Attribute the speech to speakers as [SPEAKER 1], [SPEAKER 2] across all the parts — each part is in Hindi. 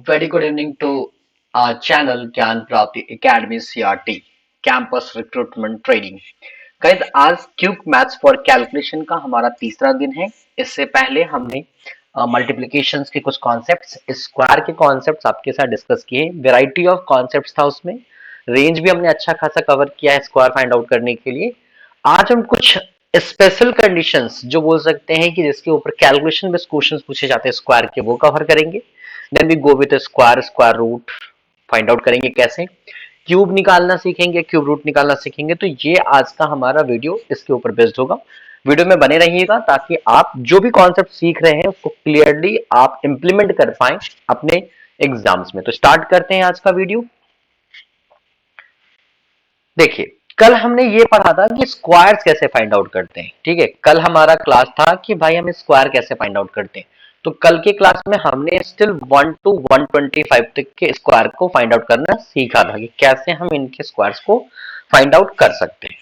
[SPEAKER 1] Very good evening to our channel ज्ञान प्राप्ति academy CRT campus recruitment training. Guys आज क्यूब मैथ्स फॉर कैलकुलेशन का हमारा तीसरा दिन है। इससे पहले हमने मल्टीप्लिकेशंस के कुछ कॉन्सेप्ट्स, स्क्वायर के कॉन्सेप्ट्स आपके साथ डिस्कस किए। वैरायटी ऑफ कॉन्सेप्ट्स था उसमें, रेंज भी हमने अच्छा खासा कवर किया है स्क्वायर फाइंड आउट करने के लिए। आज हम कुछ स्पेशल कंडीशंस जो बोल सकते हैं कि जिसके ऊपर कैलकुलेशन बेस्ड क्वेश्चंस पूछे जाते हैं स्क्वायर के, वो कवर करेंगे। Then we go with square, square root find out करेंगे कैसे, क्यूब निकालना सीखेंगे, क्यूब रूट निकालना सीखेंगे। तो ये आज का हमारा वीडियो इसके ऊपर बेस्ड होगा। वीडियो में बने रहिएगा ताकि आप जो भी कॉन्सेप्ट सीख रहे हैं उसको क्लियरली आप इंप्लीमेंट कर पाए अपने एग्जाम्स में। तो स्टार्ट करते हैं आज का वीडियो। देखिए, कल हमने ये पढ़ा था कि स्क्वायर्स कैसे फाइंड आउट करते हैं। ठीक है, कल हमारा क्लास था कि भाई हम स्क्वायर कैसे फाइंड आउट करते हैं। तो कल के क्लास में हमने स्टिल 1 to 125 तक के स्क्वायर को फाइंड आउट करना सीखा था कि कैसे हम इनके स्क्वायर्स को फाइंड आउट कर सकते हैं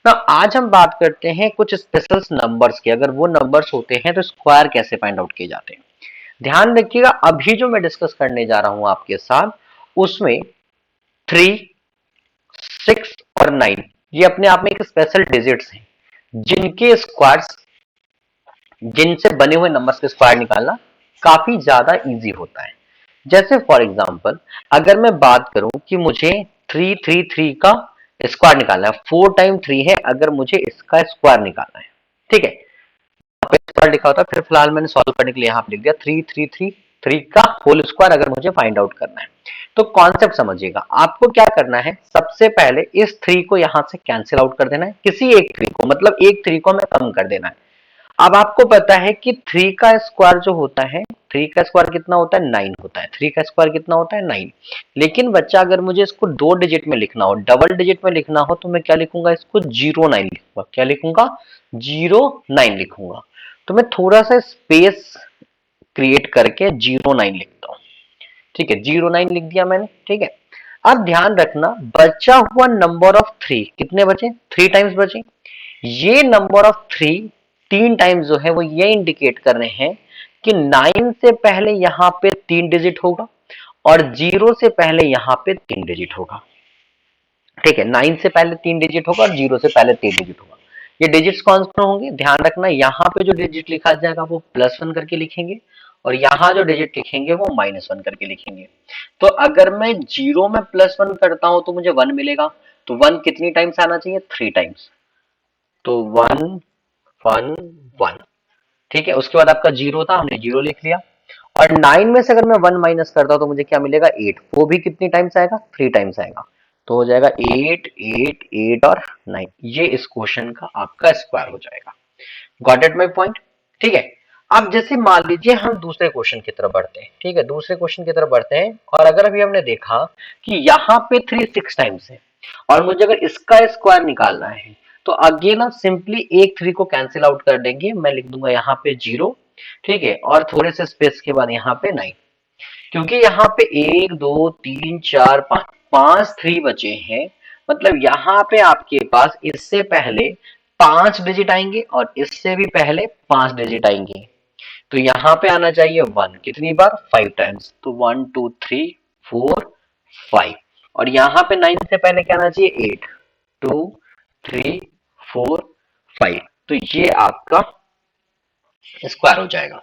[SPEAKER 1] ना। आज हम बात करते हैं कुछ स्पेशल नंबर्स की। अगर वो नंबर्स होते हैं तो स्क्वायर कैसे फाइंड आउट किए जाते हैं। ध्यान रखिएगा, अभी जो मैं डिस्कस करने जा रहा हूं आपके साथ, उसमें 3, 6 और 9 ये अपने आप में एक स्पेशल डिजिट्स हैं जिनके स्क्वायर्स, जिनसे बने हुए नंबर्स के स्क्वायर निकालना काफी ज्यादा इजी होता है। जैसे फॉर एग्जांपल अगर मैं बात करूं कि मुझे 333 का स्क्वायर निकालना है, 4 टाइम 3 है, अगर मुझे इसका स्क्वायर निकालना है, ठीक है, स्क्वायर लिखा होता है, फिर फिलहाल मैंने सॉल्व करने के लिए यहाँ पे लिख दिया 3 का होल स्क्वायर अगर मुझे फाइंड आउट करना है। तो कॉन्सेप्ट समझिएगा, आपको क्या करना है, सबसे पहले इस 3 को यहां से कैंसिल आउट कर देना है, किसी एक 3 को, मतलब एक 3 को हमें कम कर देना है। अब आपको पता है कि 3 का स्क्वायर जो होता है, 3 का स्क्वायर कितना होता है, 9 होता है। 3 का स्क्वायर कितना होता है, 9। लेकिन बच्चा अगर मुझे इसको 2 डिजिट में लिखना हो, डबल डिजिट में लिखना हो, तो मैं क्या लिखूंगा, इसको 09 लिखूंगा। क्या लिखूंगा, 09 लिखूंगा। तो मैं थोड़ा सा स्पेस क्रिएट करके 09 लिखता हूं। ठीक है, 09 लिख दिया मैंने। ठीक है, अब ध्यान रखना, बचा हुआ नंबर ऑफ 3 कितने बचे, 3 टाइम्स बचे। ये नंबर ऑफ 3 3 टाइम्स जो है वो ये इंडिकेट कर रहे हैं कि 9 से पहले यहां पे 3 डिजिट होगा और 0 से पहले यहां पे 3 डिजिट होगा। ठीक है, 9 से पहले 3 डिजिट होगा और 0 से पहले 3 डिजिट होगा। ये डिजिट्स कौन से होंगे, ध्यान रखना, यहाँ पे जो डिजिट लिखा जाएगा वो +1 करके लिखेंगे और यहाँ जो डिजिट लिखेंगे वो -1 करके लिखेंगे। तो अगर मैं 0 में +1 करता हूं तो मुझे 1 मिलेगा। तो 1 कितनी टाइम्स आना चाहिए, 3 टाइम्स। तो 1 1 1। ठीक है, उसके बाद आपका 0 था, हमने 0 लिख लिया। और 9 में से अगर मैं 1 माइनस करता हूं तो मुझे क्या मिलेगा, 8। वो भी कितनी टाइम्स आएगा, 3 टाइम्स आएगा। तो हो जाएगा 8 8 8 और 9। ये इस क्वेश्चन का आपका स्क्वायर हो जाएगा। Got it my point. ठीक है, अब जैसे मान लीजिए हम दूसरे क्वेश्चन की तरफ बढ़ते हैं। ठीक है, दूसरे क्वेश्चन की तरफ बढ़ते हैं और अगर अभी हमने देखा कि यहाँ पे 3 6 टाइम्स है और मुझे अगर इसका स्क्वायर निकालना है, तो अगेन हम सिंपली एक 3 को कैंसिल आउट कर देंगे। मैं लिख दूंगा यहाँ पे 0। ठीक है, और थोड़े से स्पेस के बाद यहाँ पे 9, क्योंकि यहाँ पे 1 2 3 4 5 5 3 बचे हैं। मतलब यहाँ पे आपके पास इससे पहले 5 डिजिट आएंगे और इससे भी पहले 5 डिजिट आएंगे। तो यहाँ पे आना चाहिए 1 कितनी बार, 5 टाइम्स। तो 1 2 3 4 5। और यहाँ पे 9 से पहले क्या आना चाहिए, 8 2 3 4 5। तो ये आपका स्क्वायर हो जाएगा।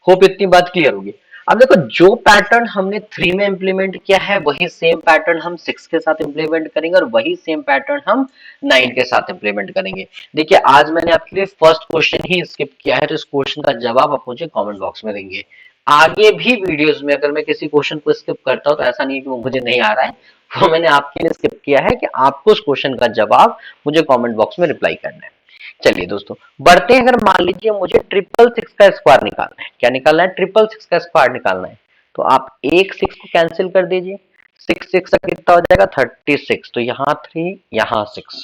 [SPEAKER 1] होप इतनी बात क्लियर होगी। अब देखो, जो पैटर्न हमने 3 में इंप्लीमेंट किया है वही सेम पैटर्न हम 6 के साथ इंप्लीमेंट करेंगे और वही सेम पैटर्न हम 9 के साथ इंप्लीमेंट करेंगे। देखिए, आज मैंने आपके लिए फर्स्ट क्वेश्चन ही स्किप किया है, तो इस क्वेश्चन का जवाब आप मुझे कमेंट बॉक्स में देंगे। आगे भी वीडियोस में अगर मैं किसी क्वेश्चन को स्किप करता हूं तो ऐसा नहीं है कि वो मुझे नहीं आ रहा है, वो मैंने आपके लिए स्किप किया है कि आपको उस क्वेश्चन का जवाब मुझे कमेंट बॉक्स में रिप्लाई करना है। चलिए दोस्तों बढ़ते हैं। अगर मान लीजिए मुझे 666 का स्क्वायर निकालना है, क्या निकालना है, 666 का स्क्वायर निकालना है, तो आप एक 6 को कैंसिल कर दीजिए। 6 6 का कितना हो जाएगा, 36। तो यहाँ 3 यहाँ 6।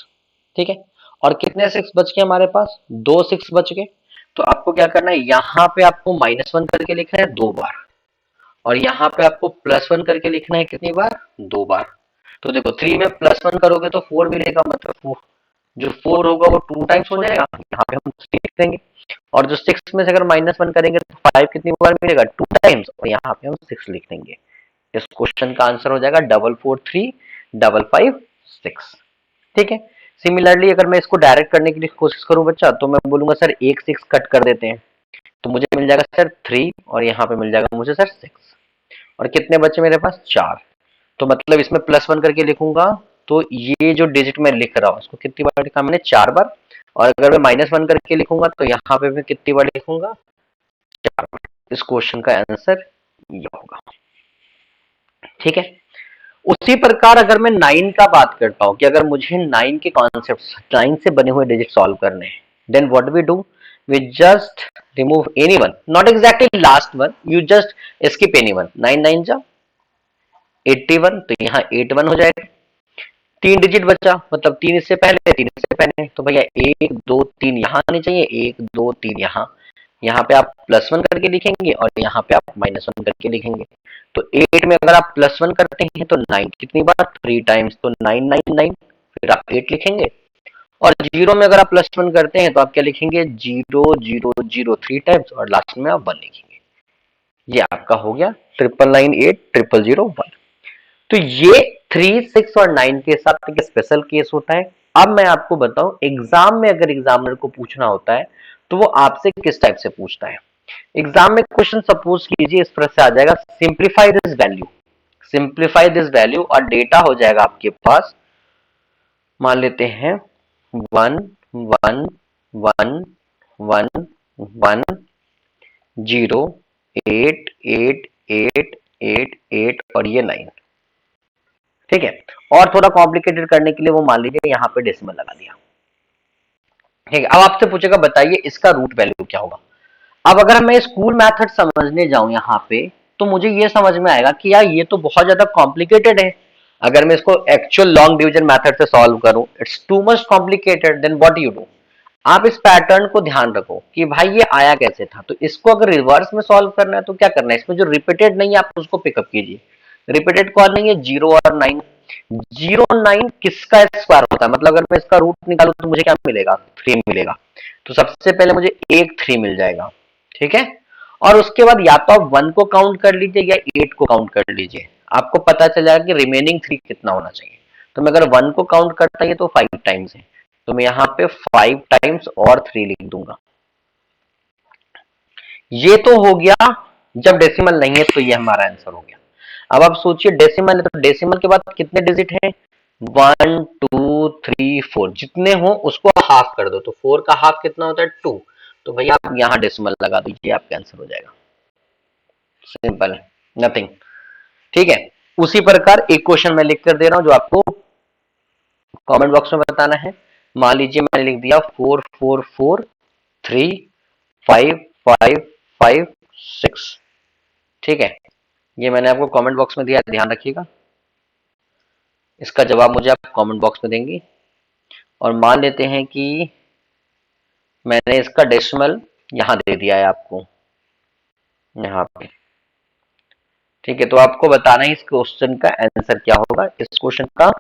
[SPEAKER 1] ठीक है, और कितने 6 बच गए हमारे पास, 2 6 बच गए। तो आपको क्या करना है, यहाँ पे आपको -1 करके लिखना है 2 बार और यहाँ पे आपको +1 करके लिखना है कितनी बार, 2 बार। तो देखो 3 में +1 करोगे तो 4 मिलेगा, मतलब जो 4 होगा वो 2 टाइम्स हो जाएगा, यहाँ पे हम 3 लिख देंगे। और जो 6 में से अगर -1 करेंगे तो 5 कितनी बार मिलेगा, 2 टाइम्स, और यहाँ पे हम 6 लिख देंगे। इस क्वेश्चन का आंसर हो जाएगा 443556। ठीक है। सिमिलरली अगर मैं इसको डायरेक्ट करने की कोशिश करूं बच्चा, तो मैं बोलूंगा सर एक 6 कट कर देते हैं, तो मुझे मिल जाएगा सर 3, और यहाँ पे मिल जाएगा मुझे सर 6, और कितने बच्चे मेरे पास 4। तो मतलब इसमें +1 करके लिखूंगा, तो ये जो डिजिट मैं लिख रहा हूँ इसको कितनी बार लिखा मैंने, 4 बार। और अगर मैं -1 करके लिखूंगा तो यहाँ पे मैं कितनी बार लिखूंगा, 4 बार। इस क्वेश्चन का आंसर ये होगा। ठीक है। उसी प्रकार अगर मैं 9 का बात करता हूं कि अगर मुझे 9 के कॉन्सेप्ट 9 से बने हुए डिजिट सॉल्व करने हैं, then what we do, we just remove any one, not exactly last one, you just skip any one. 9 9 जा 81, तो यहाँ 81 हो जाएगा। 3 डिजिट बचा, मतलब 3 इससे पहले 3 इससे पहले, तो भैया 1 2 3 यहाँ आनी चाहिए, 1 2 3 यहाँ। यहाँ पे आप +1 करके लिखेंगे और यहाँ पे आप -1 करके लिखेंगे। तो 8 में अगर आप +1 करते हैं तो 9 कितनी बार, 3 टाइम्स, तो 9 9 9, फिर आप 8 लिखेंगे। और 0 में अगर आप +1 करते हैं तो आप क्या लिखेंगे, 0 0 0 3 टाइम्स, और लास्ट में आप 1 लिखेंगे। ये आपका हो गया 999 8 0 0 1। तो ये 3 6 और 9 के साथ एक स्पेशल केस होता है। अब मैं आपको बताऊं, एग्जाम में अगर एग्जामिनर को पूछना होता है तो वो आपसे किस टाइप से पूछता है। एग्जाम में क्वेश्चन सपोज कीजिए इस तरह से आ जाएगा, simplify this value, simplify this value, और डेटा हो जाएगा आपके पास, मान लेते हैं 1 1 1 1 1 0 8 8 8 8 8 और ये 9। ठीक है। और थोड़ा कॉम्प्लिकेटेड करने के लिए वो मान लीजिए यहाँ पे डेसिमल लगा दिया। ठीक है। अब आपसे पूछेगा बताइए इसका रूट वैल्यू क्या होगा। अब अगर मैं स्कूल मेथड समझने जाऊं यहाँ पे, तो मुझे ये समझ में आएगा कि यार ये तो बहुत ज्यादा कॉम्प्लिकेटेड है। अगर मैं इसको एक्चुअल लॉन्ग डिवीजन मेथड से सॉल्व करूं, it's too much complicated, then what you do, आप इस पैटर्न को ध्यान रखो कि भाई ये आया कैसे था। तो इसको अगर रिवर्स में सॉल्व करना है तो क्या करना है, इसमें जो रिपीटेड नहीं है आप उसको पिकअप कीजिए। रिपीटेड कौन नहीं है, 0 और 9। 0 9 किसका स्क्वायर होता है, मतलब अगर मैं इसका रूट निकालू तो मुझे क्या मिलेगा, 3 मिलेगा। तो सबसे पहले मुझे एक 3 मिल जाएगा। ठीक है। और उसके बाद या तो आप 1 को काउंट कर लीजिए या 8 को काउंट कर लीजिए, आपको पता चल जाएगा कि रिमेनिंग 3 कितना होना चाहिए। तो मैं अगर 1 को काउंट करता है तो 5 टाइम्स है, तो मैं यहाँ पे 5 टाइम्स और 3 लिख दूंगा। ये तो हो गया जब डेसिमल नहीं है, तो ये हमारा आंसर हो गया। अब आप सोचिए डेसिमल है, तो डेसिमल के बाद कितने डिजिट हैं, 1 2 3 4, जितने हो उसको हाफ कर दो, तो 4 का हाफ कितना होता है, 2। तो भैया आप यहाँ डेसिमल लगा दीजिए, आपका आंसर हो जाएगा। Simple, nothing. ठीक है। उसी प्रकार एक क्वेश्चन मैं लिख कर दे रहा हूं जो आपको कमेंट बॉक्स में बताना है। मान लीजिए मैंने लिख दिया 4 4 4 3 5 5 5 6। ठीक है। ये मैंने आपको कमेंट बॉक्स में दिया, ध्यान रखिएगा। इसका जवाब मुझे आप कमेंट बॉक्स में देंगे। और मान लेते हैं कि मैंने इसका डेसिमल यहां दे दिया है आपको, यहाँ पे। ठीक है। तो आपको बताना है इस क्वेश्चन का आंसर क्या होगा। इस क्वेश्चन का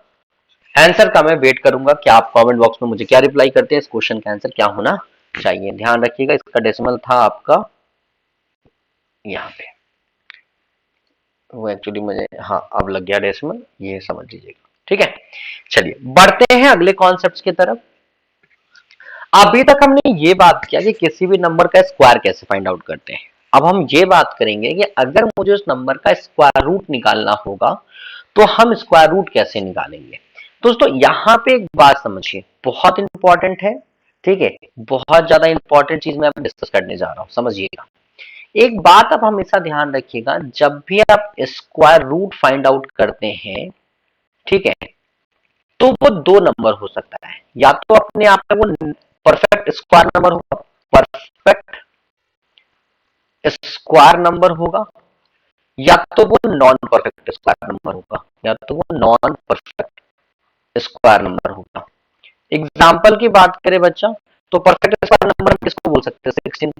[SPEAKER 1] आंसर का मैं वेट करूंगा कि आप कमेंट बॉक्स में मुझे क्या रिप्लाई करते हैं, इस क्वेश्चन का आंसर क्या होना चाहिए। ध्यान रखिएगा इसका डेसिमल था आपका यहाँ पे, वो एक्चुअली मुझे, हाँ अब लग गया डेसिमल, ये समझ लीजिएगा। ठीक है। चलिए बढ़ते हैं अगले कॉन्सेप्ट की तरफ। अभी तक हमने ये बात किया कि किसी भी नंबर का स्क्वायर कैसे फाइंड आउट करते हैं। अब हम ये बात करेंगे कि अगर मुझे उस नंबर का स्क्वायर रूट निकालना होगा तो हम स्क्वायर रूट कैसे निकालेंगे। दोस्तों यहाँ पे एक बात समझिए, बहुत इंपॉर्टेंट है। ठीक है। बहुत ज्यादा इंपॉर्टेंट चीज मैं अब डिस्कस करने जा रहा हूं, समझिएगा। एक बात आप हमेशा ध्यान रखिएगा, जब भी आप स्क्वायर रूट फाइंड आउट करते हैं, ठीक है, तो वो दो नंबर हो सकता है। या तो अपने आप में वो परफेक्ट स्क्वायर नंबर होगा, परफेक्ट स्क्वायर नंबर होगा, या तो वो नॉन परफेक्ट स्क्वायर नंबर होगा, या तो वो नॉन परफेक्ट स्क्वायर नंबर होगा। एग्जाम्पल की बात करें बच्चा, तो परफेक्ट स्क्वायर नंबर हम किसको बोल सकते हैं, 16।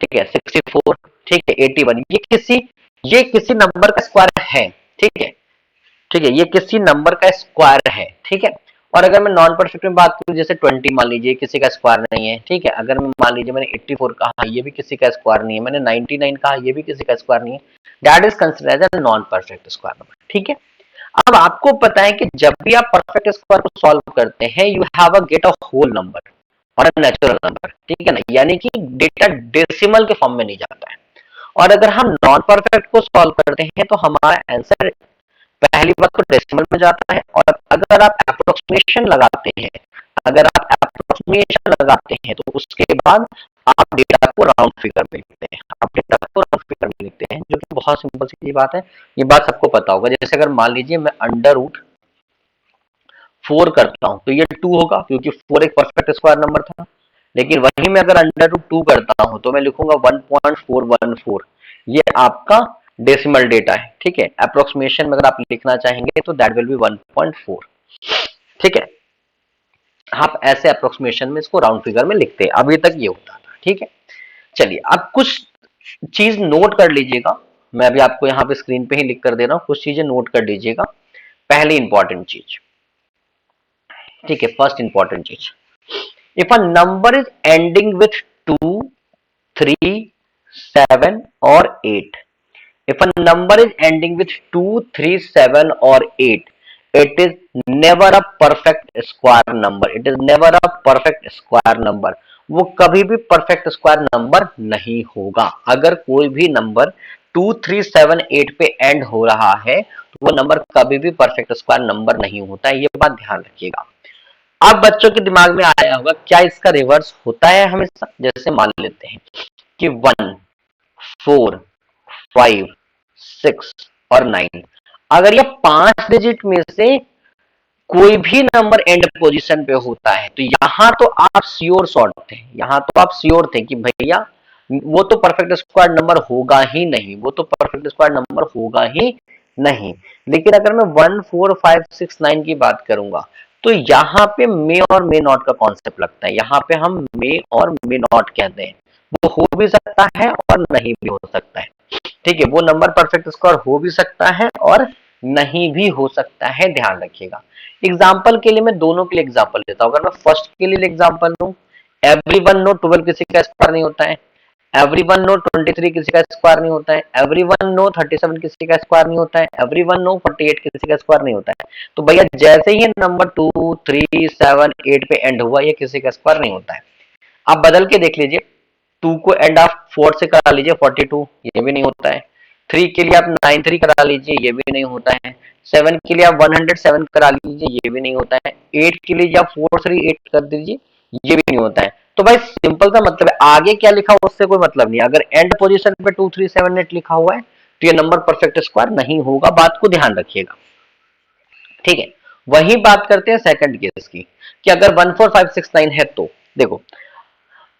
[SPEAKER 1] ठीक है, 64। ठीक है, 81। ये किसी नंबर का स्क्वायर है। ठीक है। ठीक है, ये किसी नंबर का स्क्वायर है। ठीक है। और अगर मैं नॉन परफेक्ट में बात करूं, जैसे 20 मान लीजिए किसी का स्क्वायर नहीं है, ठीक है। अगर मैं मान लीजिए मैंने 84 कहा, ये भी किसी का स्क्वायर नहीं है, मैंने 99 कहा, ये भी किसी का स्क्वायर नहीं है, that is considered as a non perfect square number, ठीक है। अब आपको पता है कि जब भी आप परफेक्ट स्क्वायर को सॉल्व करते हैं, you have a get a whole number और अ नेचुरल नंबर, ठीक है ना, यानी कि डेटा डेसिमल के फॉर्म में नहीं जाता है। और अगर हम नॉन परफेक्ट को सॉल्व करते हैं तो हमारा आंसर पहली बात तो डेसिमल में जाता है, और अगर आप अप्रोक्सीमेशन लगाते हैं, अगर आप अप्रोक्सीमेशन लगाते हैं तो उसके बाद आप डेटा को राउंड फिगर में लिखते हैं, आप डेटा को राउंड फिगर में लिखते हैं, जो कि बहुत सिंपल सी बात है, ये बात सबको पता होगा। जैसे अगर मान लीजिए मैं अंडर रूट 4 करता हूं तो ये 2 होगा, क्योंकि 4 एक परफेक्ट स्क्वायर नंबर था। लेकिन वहीं में अगर अंडर रूट 2 करता हूं तो मैं लिखूंगा 1.414, ये आपका डेसिमल डेटा है, ठीक है। अप्रोक्सीमेशन में अगर आप लिखना चाहेंगे तो दैट विल बी 1.4, ठीक है। आप ऐसे अप्रोक्सीमेशन में इसको राउंड फिगर में लिखते हैं, अभी तक ये होता था, ठीक है। चलिए अब कुछ चीज नोट कर लीजिएगा, मैं अभी आपको यहाँ पे स्क्रीन पे ही लिख कर दे रहा हूँ, कुछ चीजें नोट कर लीजिएगा। पहली इंपॉर्टेंट चीज, ठीक है, फर्स्ट इंपॉर्टेंट चीज, if a number is ending with 2, 3, 7 और 8, if a number is ending with 2, 3, 7 or 8, it is never a perfect square number, it is never a perfect square number, वो कभी भी परफेक्ट स्क्वायर नंबर नहीं होगा। अगर कोई भी नंबर 2, 3, 7, 8 पे एंड हो रहा है तो वो नंबर कभी भी परफेक्ट स्क्वायर नंबर नहीं होता है, ये बात ध्यान रखिएगा। अब बच्चों के दिमाग में आया होगा क्या इसका रिवर्स होता है हमेशा? जैसे मान लेते हैं कि 1, 4, 5, 6 और 9, अगर ये 5 डिजिट में से कोई भी नंबर एंड पोजीशन पे होता है तो यहां तो आप श्योर शॉट थे, यहां तो आप श्योर थे कि भैया वो तो परफेक्ट स्क्वायर नंबर होगा ही नहीं, वो तो परफेक्ट स्क्वायर नंबर होगा ही नहीं। लेकिन अगर मैं 1, 4, 5, 6, 9 की बात करूंगा तो यहाँ पे मे और मे नॉट का कॉन्सेप्ट लगता है, यहाँ पे हम मे और मे नॉट कहते हैं। वो हो भी सकता है और नहीं भी हो सकता है, ठीक है। वो नंबर परफेक्ट स्क्वायर हो भी सकता है और नहीं भी हो सकता है, ध्यान रखिएगा। एग्जाम्पल के लिए मैं दोनों के लिए एग्जाम्पल लेता हूं। अगर मैं फर्स्ट के लिए एग्जाम्पल लूं, एवरी वन नो 12 किसी का स्क्वायर नहीं होता है, एवरी वन नो 23 किसी का स्क्वायर नहीं होता है, एवरी वन नो 37 किसी का स्क्वायर नहीं होता है, एवरी वन नो 48 किसी का स्क्वायर नहीं होता है। तो भैया जैसे ही नंबर 2, 3, 7, 8 पे एंड हुआ, ये किसी का स्क्वायर नहीं होता है। आप बदल के देख लीजिए, 2 को एंड आप 4 से करा लीजिए 42, ये भी नहीं होता है। 3 के लिए आप 93 करा लीजिए, ये भी नहीं होता है। 7 के लिए आप 107 करा लीजिए, ये भी नहीं होता है। 8 के लिए आप 438 कर दीजिए, ये भी नहीं होता है। तो भाई सिंपल सा मतलब है, आगे क्या लिखा हुआ उससे कोई मतलब नहीं। अगर एंड पोजीशन पे 2, 3, 7, 8 लिखा हुआ है तो ये नंबर परफेक्ट स्क्वायर नहीं होगा, बात को ध्यान रखिएगा, ठीक है। वही बात करते हैं सेकंड केस की, कि अगर 1, 4, 5, 6, 9 है तो देखो,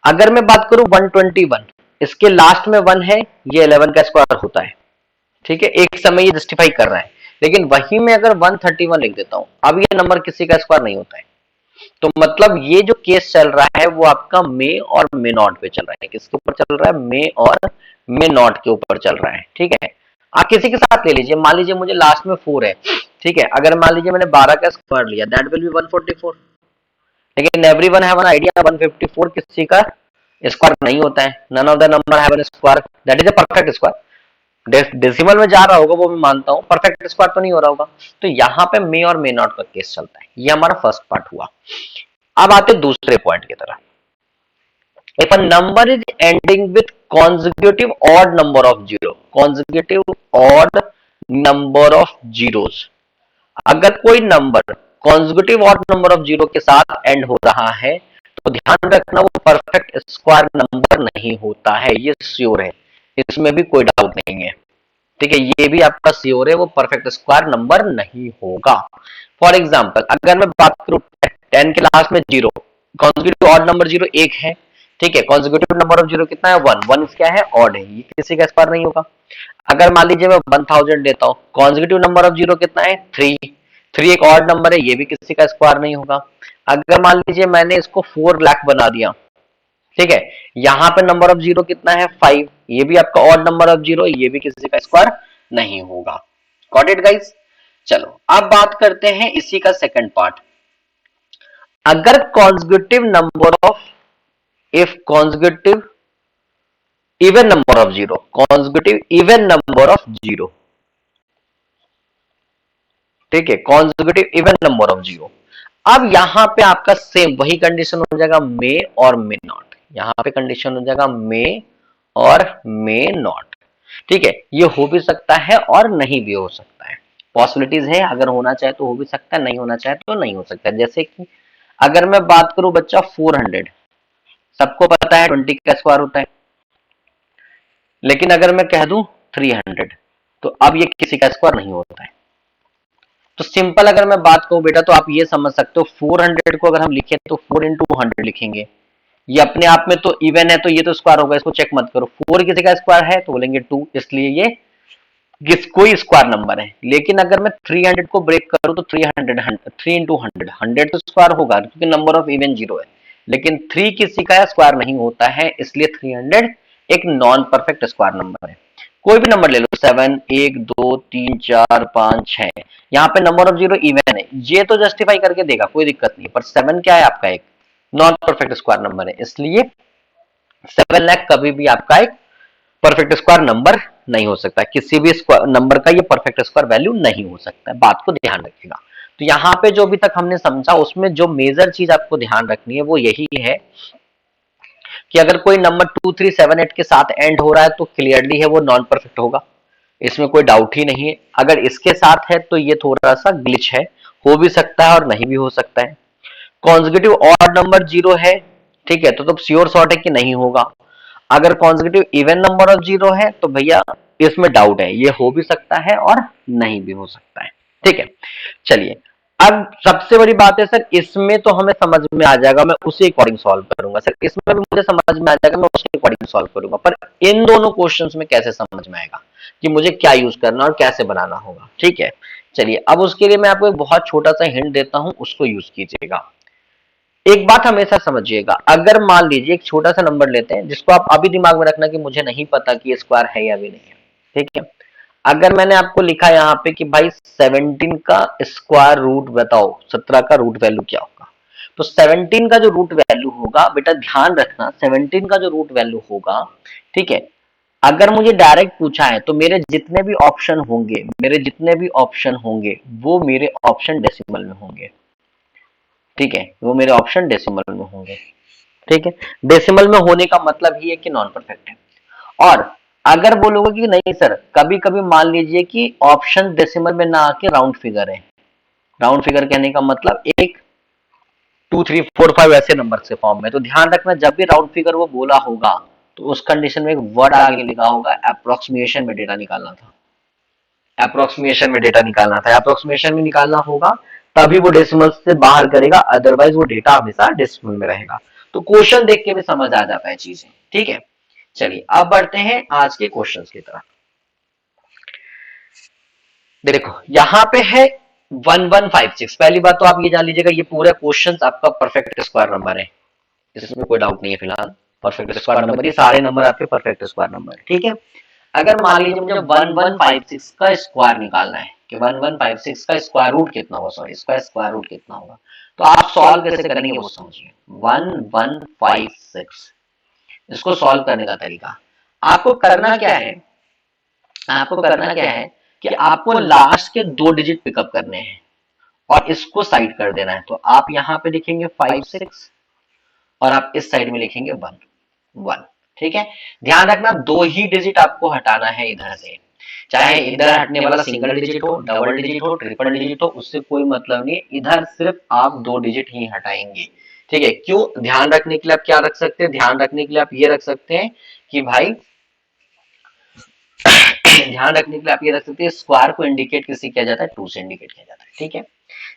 [SPEAKER 1] अगर मैं बात करूं 121, इसके लास्ट में 1 है, ये 11 का स्क्वायर होता है, ठीक है। एक समय ये जस्टिफाई कर रहा है, लेकिन वही मैं अगर 131 लिख देता हूं, अब ये नंबर किसी का स्क्वायर नहीं होता है। तो मतलब ये जो केस चल रहा है वो आपका मे और मे नॉट पे चल रहा है। किसके ऊपर चल रहा है? मे और मे नॉट के ऊपर चल रहा है, ठीक है। आप किसी के साथ ले लीजिए, मान लीजिए मुझे लास्ट में 4 है, ठीक है। अगर मान लीजिए मैंने 12 का स्क्वायर लिया, दैट विल बी 144, लेकिन एवरीवन हैव एन आइडिया 154 किसी का स्क्वायर नहीं होता है। None of the number have an square that is a perfect square. Decimal में जा रहा होगा वो मैं मानता हूं, परफेक्ट स्क्वायर तो नहीं हो रहा होगा। तो यहाँ पे मे और मे नॉट का केस चलता है। ये हमारा फर्स्ट पार्ट हुआ। अब आते दूसरे पॉइंट की तरफ। If a number is ending with consecutive odd number of zero, consecutive odd number of zeros, अगर कोई number consecutive odd number of zero के साथ एंड हो रहा है तो ध्यान रखना वो परफेक्ट स्क्वायर नंबर नहीं होता है, ये श्योर है, इसमें भी कोई डाउट नहीं है, ठीक है। ये भी आपका श्योर है, वो परफेक्ट स्क्वायर नंबर नहीं होगा। फॉर एग्जाम्पल अगर मैं बात करूं 10 के लास्ट में zero, consecutive odd number zero एक है, ठीक है। कॉन्जिक्यूटिव नंबर ऑफ जीरो कितना है? 1, 1 क्या है? ऑड है, ये किसी का स्क्वायर नहीं होगा। अगर मान लीजिए मैं 1000 लेता हूँ, कॉन्जिक्यूटिव नंबर ऑफ जीरो कितना है? 3, 3 एक ऑड नंबर है, ये भी किसी का स्क्वायर नहीं होगा। अगर मान लीजिए मैंने इसको 4 लाख बना दिया, ठीक है, यहां पे नंबर ऑफ जीरो कितना है? 5, ये भी आपका ऑड नंबर ऑफ जीरो, ये भी किसी का स्क्वायर नहीं होगा। Got it guys? चलो अब बात करते हैं इसी का सेकंड पार्ट, अगर consecutive number of, if consecutive even number of zero, consecutive even number of zero, ठीक है, consecutive even number of zero. अब यहां पे आपका सेम वही कंडीशन हो जाएगा मे और मे नॉट, यहां पे कंडीशन हो जाएगा मे और मे नॉट, ठीक है। ये हो भी सकता है और नहीं भी हो सकता है, पॉसिबिलिटीज है, अगर होना चाहे तो हो भी सकता है, नहीं होना चाहे तो नहीं हो सकता है। जैसे कि अगर मैं बात करूं बच्चा 400, सबको पता है 20 का स्क्वायर होता है, लेकिन अगर मैं कह दूं 300 तो अब ये किसी का स्क्वायर नहीं होता है। तो सिंपल अगर मैं बात कहूं बेटा तो आप ये समझ सकते हो 400 को अगर हम लिखें तो 4 इंटू 100 लिखेंगे, ये अपने आप में तो इवन है तो ये तो स्क्वायर होगा, इसको चेक मत करो। 4 किसी का स्क्वायर है तो बोलेंगे 2, इसलिए ये कोई स्क्वायर नंबर है। लेकिन अगर मैं 300 को ब्रेक करूं तो 300 3 इंटू 100 100 तो स्क्वायर होगा क्योंकि नंबर ऑफ इवन जीरो है, लेकिन 3 किसी का स्क्वायर नहीं होता है, इसलिए 300 एक नॉन परफेक्ट स्क्वायर नंबर है। कोई भी नंबर ले लो 7 1 2 3 4 5 6, यहाँ पे नंबर ऑफ जीरो इवन है, ये तो जस्टिफाई करके देगा, कोई दिक्कत नहीं, पर 7 क्या है आपका एक नॉन परफेक्ट स्क्वायर नंबर है, इसलिए 7 लाख कभी भी आपका एक परफेक्ट स्क्वायर नंबर नहीं हो सकता, किसी भी नंबर का ये परफेक्ट स्क्वायर वैल्यू नहीं हो सकता है, बात को ध्यान रखिएगा। तो यहाँ पे जो अभी तक हमने समझा उसमें जो मेजर चीज आपको ध्यान रखनी है वो यही है कि अगर कोई नंबर 2 3 7 8 के साथ एंड हो रहा है तो क्लियरली है वो नॉन परफेक्ट होगा, इसमें कोई डाउट ही नहीं है। अगर इसके साथ है तो ये थोड़ा सा ग्लिच है, हो भी सकता है और नहीं भी हो सकता है। कॉन्जिक्यूटिव ऑड नंबर जीरो है, ठीक है, तो श्योर शॉर्ट है कि नहीं होगा। अगर consecutive even number of zero है तो भैया इसमें डाउट है, ये हो भी सकता है और नहीं भी हो सकता है, ठीक है। चलिए, अब सबसे बड़ी बात है सर इसमें तो हमें समझ में आ जाएगा, मैं उसी अकॉर्डिंग सॉल्व करूंगा सर, इसमें भी मुझे समझ में आ जाएगा, मैं उसके अकॉर्डिंग सॉल्व करूंगा, पर इन दोनों क्वेश्चंस में कैसे समझ में आएगा कि मुझे क्या यूज करना और कैसे बनाना होगा, ठीक है। चलिए, अब उसके लिए मैं आपको एक बहुत छोटा सा हिंट देता हूं, उसको यूज कीजिएगा। एक बात हमेशा समझिएगा, अगर मान लीजिए एक छोटा सा नंबर लेते हैं जिसको आप अभी दिमाग में रखना कि मुझे नहीं पता कि ये स्क्वायर है या भी नहीं है, ठीक है। अगर मैंने आपको लिखा यहाँ पे कि भाई 17 का स्क्वायर रूट बताओ, 17 का रूट वैल्यू क्या होगा, तो 17 का जो रूट वैल्यू होगा बेटा ध्यान रखना, 17 का जो रूट वैल्यू होगा, ठीक है, अगर मुझे डायरेक्ट पूछा है तो मेरे जितने भी ऑप्शन होंगे, मेरे जितने भी ऑप्शन होंगे वो मेरे ऑप्शन डेसिमल में होंगे, ठीक है, वो मेरे ऑप्शन डेसिमल में होंगे, ठीक है। डेसिमल में होने का मतलब ही है कि नॉन परफेक्ट है। और अगर बोलोगे कि नहीं सर कभी कभी मान लीजिए कि ऑप्शन डेसिमल में ना आके राउंड फिगर है, राउंड फिगर कहने का मतलब एक 2 3 4 5 ऐसे नंबर से फॉर्म में, तो ध्यान रखना जब भी राउंड फिगर वो बोला होगा तो उस कंडीशन में एक वर्ड आगे लिखा होगा अप्रोक्सीमेशन में डेटा निकालना था, अप्रोक्सीमेशन में डेटा निकालना था, अप्रोक्सीमेशन में निकालना होगा तभी वो डेसिमल से बाहर करेगा, अदरवाइज वो डेटा हमेशा डेसिमल में रहेगा। तो क्वेश्चन देख के भी समझ आ जाता है चीजें, ठीक है। चलिए अब बढ़ते हैं आज के क्वेश्चंस की तरफ। देखो यहाँ पे है 1156, पहली बात तो आप ये जान लीजिएगा ये पूरा क्वेश्चन आपका परफेक्ट स्क्वायर नंबर है, इसमें कोई डाउट नहीं है फिलहाल, परफेक्ट स्क्वायर नंबर, ये सारे नंबर आपके परफेक्ट स्क्वायर नंबर है, ठीक है। अगर मान लीजिए मुझे 1156 का स्क्वायर निकालना है कि 1156 का स्क्वायर रूट कितना होगा, सॉरी इसका स्क्वायर रूट कितना होगा, तो आप सॉल्व कैसे करेंगे वो समझिए। 1156 इसको सॉल्व करने का तरीका, आपको करना क्या है, आपको करना क्या है कि आपको लास्ट के 2 डिजिट पिकअप करने हैं और इसको साइड कर देना है, तो आप यहाँ पे लिखेंगे 56 और आप इस साइड में लिखेंगे 1 1, ठीक है। ध्यान रखना 2 ही डिजिट आपको हटाना है इधर से, चाहे इधर हटने वाला सिंगल डिजिट हो, डबल डिजिट हो, ट्रिपल डिजिट हो, उससे कोई मतलब नहीं, इधर सिर्फ आप 2 डिजिट ही हटाएंगे, ठीक है। क्यों, ध्यान रखने के लिए आप क्या रख सकते हैं, ध्यान रखने के लिए आप ये रख सकते हैं कि भाई ध्यान रखने के लिए आप ये रख सकते हैं स्क्वायर को इंडिकेट किसी किया जाता है, 2 से इंडिकेट किया जाता है, ठीक है।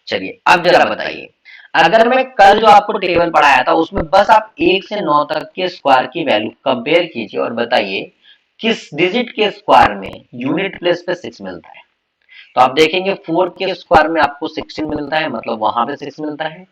[SPEAKER 1] चलिए अब जरा बताइए, अगर मैं कल जो आपको टेबल पढ़ाया था उसमें बस आप 1 से 9 तक के स्क्वायर की वैल्यू कंपेयर कीजिए और बताइए किस डिजिट के स्क्वायर में यूनिट प्लेस पे 6 मिलता है, तो आप देखेंगे 4 के स्क्वायर में आपको 16 मिलता है, मतलब वहां पे 6 मिलता है,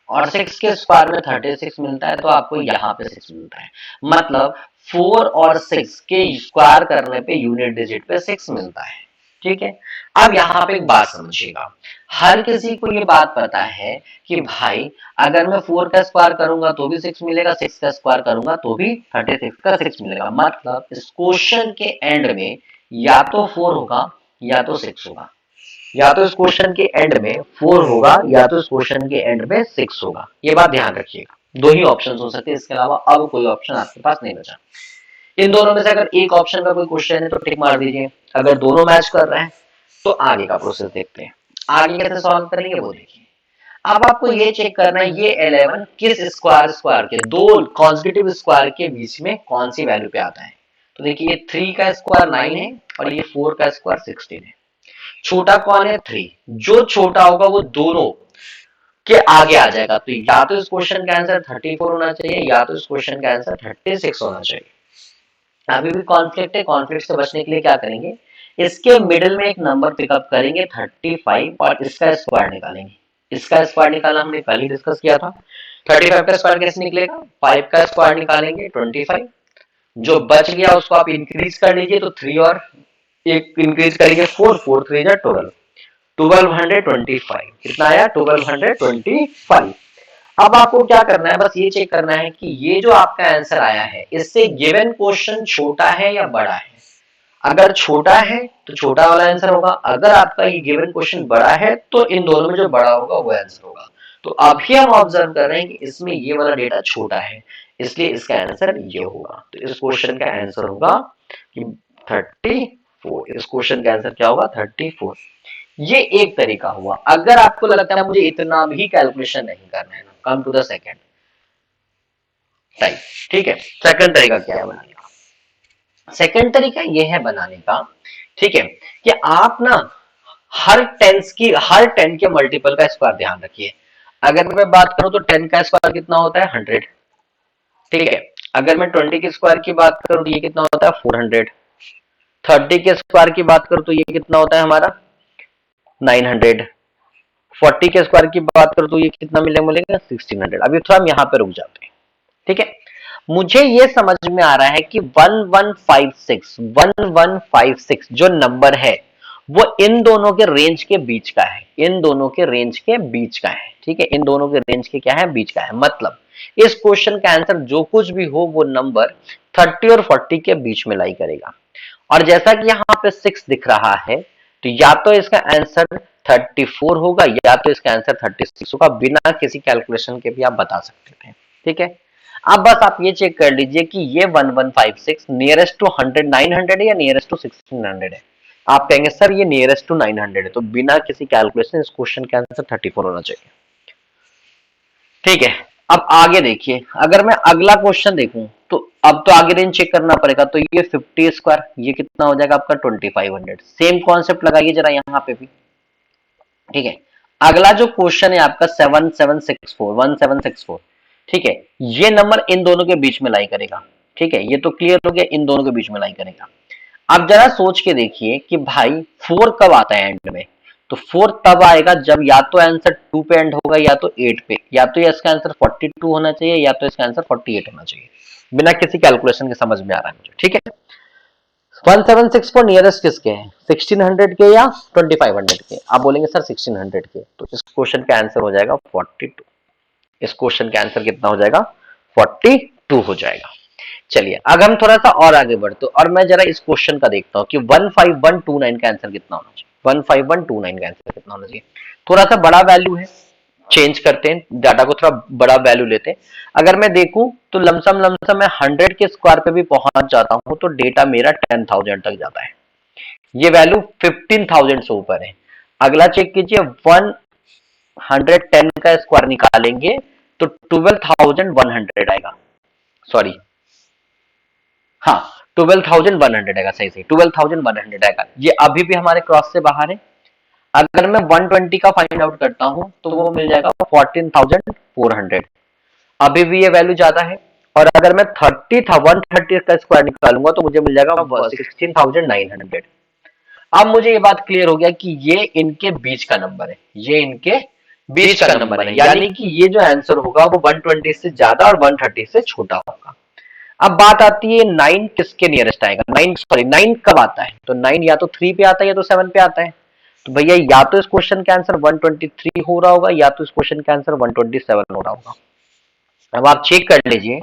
[SPEAKER 1] और 6 के स्क्वायर में 36 मिलता है तो आपको यहाँ पे 6 मिलता है, मतलब 4 और 6 के स्क्वायर करने पे यूनिट डिजिट पे 6 मिलता है, ठीक है। अब यहाँ पे एक बात समझिएगा, हर किसी को ये बात पता है कि भाई अगर मैं 4 का स्क्वायर करूंगा तो भी 6 मिलेगा, 6 का स्क्वायर करूंगा तो भी 36 का 6 मिलेगा। मतलब इस क्वेश्चन के एंड में या तो 4 होगा या तो 6 होगा, या तो इस क्वेश्चन के एंड में 4 होगा या तो इस क्वेश्चन के एंड में 6 होगा। ये बात ध्यान रखिएगा, दो ही ऑप्शन हो सकते हैं, इसके अलावा अब कोई ऑप्शन आपके पास नहीं बचा। इन दोनों में से अगर एक ऑप्शन का कोई क्वेश्चन है तो टिक मार दीजिए, अगर दोनों मैच कर रहे हैं तो आगे का प्रोसेस देखते हैं। आगे कैसे सॉल्व करेंगे वो देखिए। अब आपको ये चेक करना है ये 11 किस स्क्वायर स्क्वायर के, दो कॉन्जिक्यूटिव स्क्वायर के बीच में कौन सी वैल्यू पे आता है। तो देखिए ये 3 का स्क्वायर 9 है और ये 4 का स्क्वायर 16 है। छोटा कौन है? 3। जो छोटा होगा वो दोनों के आगे आ जाएगा। तो या तो इस क्वेश्चन का आंसर 34 होना चाहिए या तो इस क्वेश्चन का आंसर 36 होना चाहिए। अभी भी कॉन्फ्लिक्ट है, कॉन्फ्लिक्ट से बचने के लिए क्या करेंगे, इसके मिडिल में एक नंबर पिकअप करेंगे 35 और इसका स्क्वायर निकालेंगे। इसका स्क्वायर निकालना हमने कल ही डिस्कस किया था। 35 का स्क्वायर कैसे निकलेगा? 5 का स्क्वायर निकालेंगे 25, जो बच गया उसको आप इंक्रीज कर लीजिए, तो 3 और एक इंक्रीज करेंगे 4, 4 3 जा 12, 1225 कितना आया? 1225। अब आपको क्या करना है, बस ये चेक करना है कि ये जो आपका आंसर आया है इससे गिवन क्वेश्चन छोटा है या बड़ा है। अगर छोटा है तो छोटा वाला आंसर होगा, अगर आपका ये गिवन क्वेश्चन बड़ा है तो इन दोनों में जो बड़ा होगा वो आंसर होगा। तो अभी हम ऑब्जर्व कर रहे हैं कि इसमें ये वाला डेटा छोटा है, इसलिए इसका आंसर ये होगा। तो इस क्वेश्चन का आंसर होगा कि 34। इस क्वेश्चन का आंसर क्या होगा? 34। ये एक तरीका हुआ। अगर आपको लगता है मुझे इतना भी कैलकुलेशन नहीं करना है, come to the second type, ठीक है। सेकंड तरीका क्या है बनाने का? सेकंड तरीका ये है बनाने का, ठीक है, कि आप ना हर हर 10 के मल्टीपल का स्क्वायर ध्यान रखिए। अगर मैं बात करूं तो 10 का स्क्वायर कितना होता है? 100, ठीक है। अगर मैं 20 के स्क्वायर की बात करूं तो ये कितना होता है? 400। 30 के स्क्वायर की बात करूं तो ये कितना होता है हमारा? 900। 40 के स्क्वायर की बात करूं तो ये कितना मिलेगा? 1600। अभी थोड़ा हम यहाँ पे रुक जाते हैं, ठीक है। मुझे ये समझ में आ रहा है कि 1156 जो नंबर है वो इन दोनों के रेंज के बीच का है, इन दोनों के रेंज के बीच का है, ठीक है। इन दोनों के रेंज के क्या है? बीच का है। मतलब इस क्वेश्चन का आंसर जो कुछ भी हो वो नंबर 30 और 40 के बीच में लाई करेगा। और जैसा कि यहाँ पे 6 दिख रहा है तो या तो इसका आंसर 34 होगा या तो इसका आंसर 36 होगा। बिना किसी कैलकुलेशन के भी आप बता सकते थे, ठीक है। अब बस आप ये चेक कर लीजिए कि ये 1156 नियरेस्ट टू 100 900 है या नियरेस्ट टू 1600 है। आप कहेंगे सर ये नियरेस्ट टू 900 है, तो बिना किसी कैलकुलेशन इस क्वेश्चन का आंसर 34 होना चाहिए, ठीक है। अब आगे देखिए, अगर मैं अगला क्वेश्चन देखूं तो अब तो आगे रेंज चेक करना पड़ेगा। तो ये 50 स्क्वायर ये कितना हो जाएगा आपका? 2500। सेम कॉन्सेप्ट लगाइए जरा यहाँ पे भी, ठीक है। अगला जो क्वेश्चन है आपका 1764, ठीक है। ये नंबर इन दोनों के बीच में लाई करेगा, ठीक है। ये तो क्लियर हो गया, इन दोनों के बीच में लाई करेगा। अब जरा सोच के देखिए कि भाई 4 कब आता है एंड में? तो 4 तब आएगा जब या तो आंसर 2 पे एंड होगा या तो 8 पे, या तो इसका आंसर 42 होना चाहिए या तो इसका आंसर 48 होना चाहिए। बिना किसी कैलकुलेशन के समझ में आ रहा है मुझे, ठीक है। 1764 नियरेस्ट किसके हैं? 1600 के या 2500 के? आप बोलेंगे सर 1600 के, तो इस क्वेश्चन का आंसर हो जाएगा 42। इस क्वेश्चन का आंसर कितना हो जाएगा? 42 हो जाएगा। चलिए अब हम थोड़ा सा और आगे बढ़ते और मैं जरा इस क्वेश्चन का देखता हूं कि 15129 का आंसर कितना होना चाहिए। 15129 का आंसर कितना होना चाहिए? थोड़ा सा बड़ा वैल्यू है, चेंज करते हैं, डाटा को थोड़ा बड़ा वैल्यू लेते हैं। अगर मैं देखूं तो लमसम लमसम मैं 100 के स्क्वायर पे भी पहुंच जाता हूं तो डेटा मेरा 10,000 तक जाता है। ये वैल्यू 15,000 से ऊपर है। अगला चेक कीजिए, 110 का स्क्वायर निकालेंगे तो 12,100 आएगा। सॉरी, हाँ 12,100 आएगा, सही सही 12,100 आएगा। ये अभी भी हमारे क्रॉस से बाहर है। अगर मैं 120 का फाइंड आउट करता हूं तो वो मिल जाएगा 14,400। अभी भी ये वैल्यू ज्यादा है। और अगर मैं 130 का स्क्वायर निकालूंगा तो मुझे मिल जाएगा 16,900। अब मुझे ये बात क्लियर हो गया कि ये इनके बीच का नंबर है, ये इनके बीच का नंबर है, यानी कि ये जो आंसर होगा वो 120 से ज्यादा और 130 से छोटा होगा। अब बात आती है 9 किसके नियरेस्ट आएगा, 9 कब आता है, तो 9 या तो 3 पे आता है या तो 7 पे आता है। तो भैया या तो इस क्वेश्चन का आंसर 123 हो रहा होगा या तो इस क्वेश्चन का आंसर 127 हो रहा होगा। अब आप चेक कर लीजिए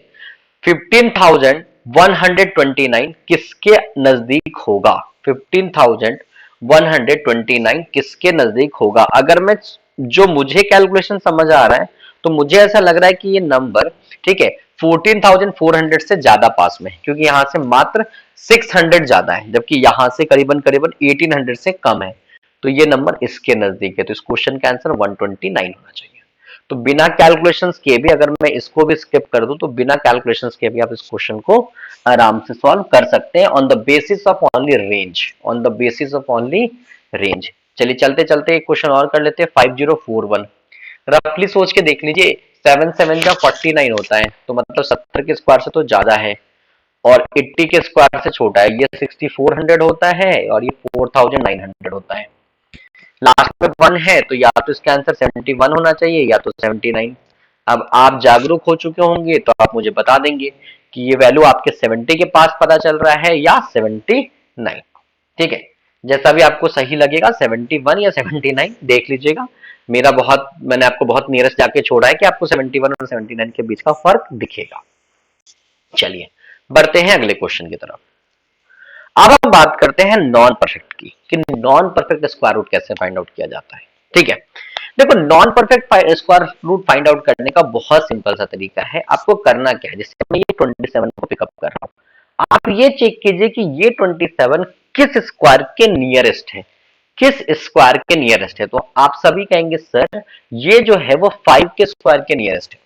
[SPEAKER 1] 15,129 किसके नजदीक होगा, 15,129 किसके नजदीक होगा। अगर मैं जो मुझे कैलकुलेशन समझ आ रहा है तो मुझे ऐसा लग रहा है कि ये नंबर ठीक है 14,400 से ज्यादा पास में है, क्योंकि यहां से मात्र 600 ज्यादा है जबकि यहां से करीबन करीबन 1800 से कम है। तो ये नंबर इसके नजदीक है, तो इस क्वेश्चन का आंसर 129 होना चाहिए। तो बिना कैलकुलेशंस के भी अगर मैं इसको भी स्किप कर दूं तो बिना कैलकुलेशंस के भी आप इस क्वेश्चन को आराम से सॉल्व कर सकते हैं on the basis of only range, on the basis of only range. चलिए चलते चलते एक क्वेश्चन और कर लेते हैं 5041। रफली सोच के देख लीजिए 7 7 का 49 होता है, तो मतलब 70 के स्क्वायर से तो ज्यादा है और 80 के स्क्वायर से छोटा है। ये 6400 होता है और ये 4900 होता है। लास्ट में 1 है तो या तो इसका आंसर 71 होना चाहिए या तो 79। अब आप जागरूक हो चुके होंगे तो आप मुझे बता देंगे कि ये वैल्यू आपके 70 के पास पता चल रहा है या 79। ठीक है, जैसा भी आपको सही लगेगा 71 या 79 देख लीजिएगा। मैंने आपको बहुत नियरेस्ट जाके छोड़ा है कि आपको 71 और 79 के बीच का फर्क दिखेगा। चलिए बढ़ते हैं अगले क्वेश्चन की तरफ। अब हम बात करते हैं नॉन परफेक्ट की कि नॉन परफेक्ट स्क्वायर रूट कैसे फाइंड आउट किया जाता है। ठीक है, देखो non perfect square root find out करने का बहुत सिंपल सा तरीका है। आपको करना क्या है, जैसे मैं ये 27 को पिकअप कर रहा हूं, आप ये चेक कीजिए कि ये 27 किस स्क्वायर के नियरेस्ट है, किस स्क्वायर के नियरेस्ट है। तो आप सभी कहेंगे सर ये जो है वो 5 के स्क्वायर के नियरेस्ट है।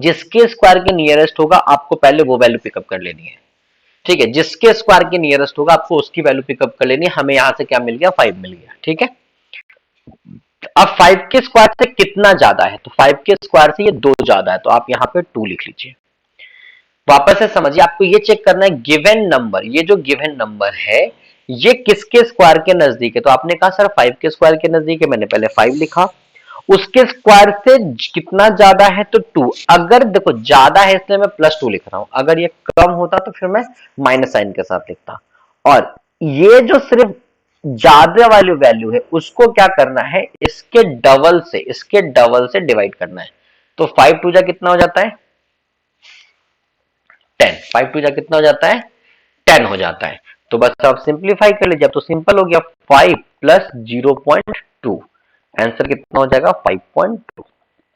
[SPEAKER 1] जिसके स्क्वायर के नियरेस्ट होगा आपको पहले वो वैल्यू पिकअप कर लेनी है। ठीक है, जिसके स्क्वायर के नियरेस्ट होगा आपको उसकी वैल्यू पिकअप कर लेनी है। हमें यहां से क्या मिल गया, 5 मिल गया। ठीक है, अब 5 के स्क्वायर से कितना ज्यादा है, तो 5 के स्क्वायर से ये 2 ज्यादा है, तो आप यहां पे 2 लिख लीजिए। वापस से समझिए, आपको ये चेक करना है गिवन नंबर, ये जो गिवन नंबर है ये किसके स्क्वायर के नजदीक है। तो आपने कहा सर 5 के स्क्वायर के नजदीक है, मैंने पहले 5 लिखा। उसके स्क्वायर से कितना ज्यादा है, तो 2। अगर देखो ज्यादा है इसलिए मैं +2 लिख रहा हूं, अगर ये कम होता तो फिर मैं माइनस साइन के साथ लिखता। और ये जो सिर्फ ज्यादा वाली वैल्यू है उसको क्या करना है, इसके डबल से डिवाइड करना है। तो 5 टू जा कितना हो जाता है 10, 5 टू जा कितना हो जाता है 10 हो जाता है। तो बस आप सिंप्लीफाई कर लीजिए, अब तो सिंपल हो गया, 5 प्लस 0.2 आंसर कितना हो जाएगा 5.2।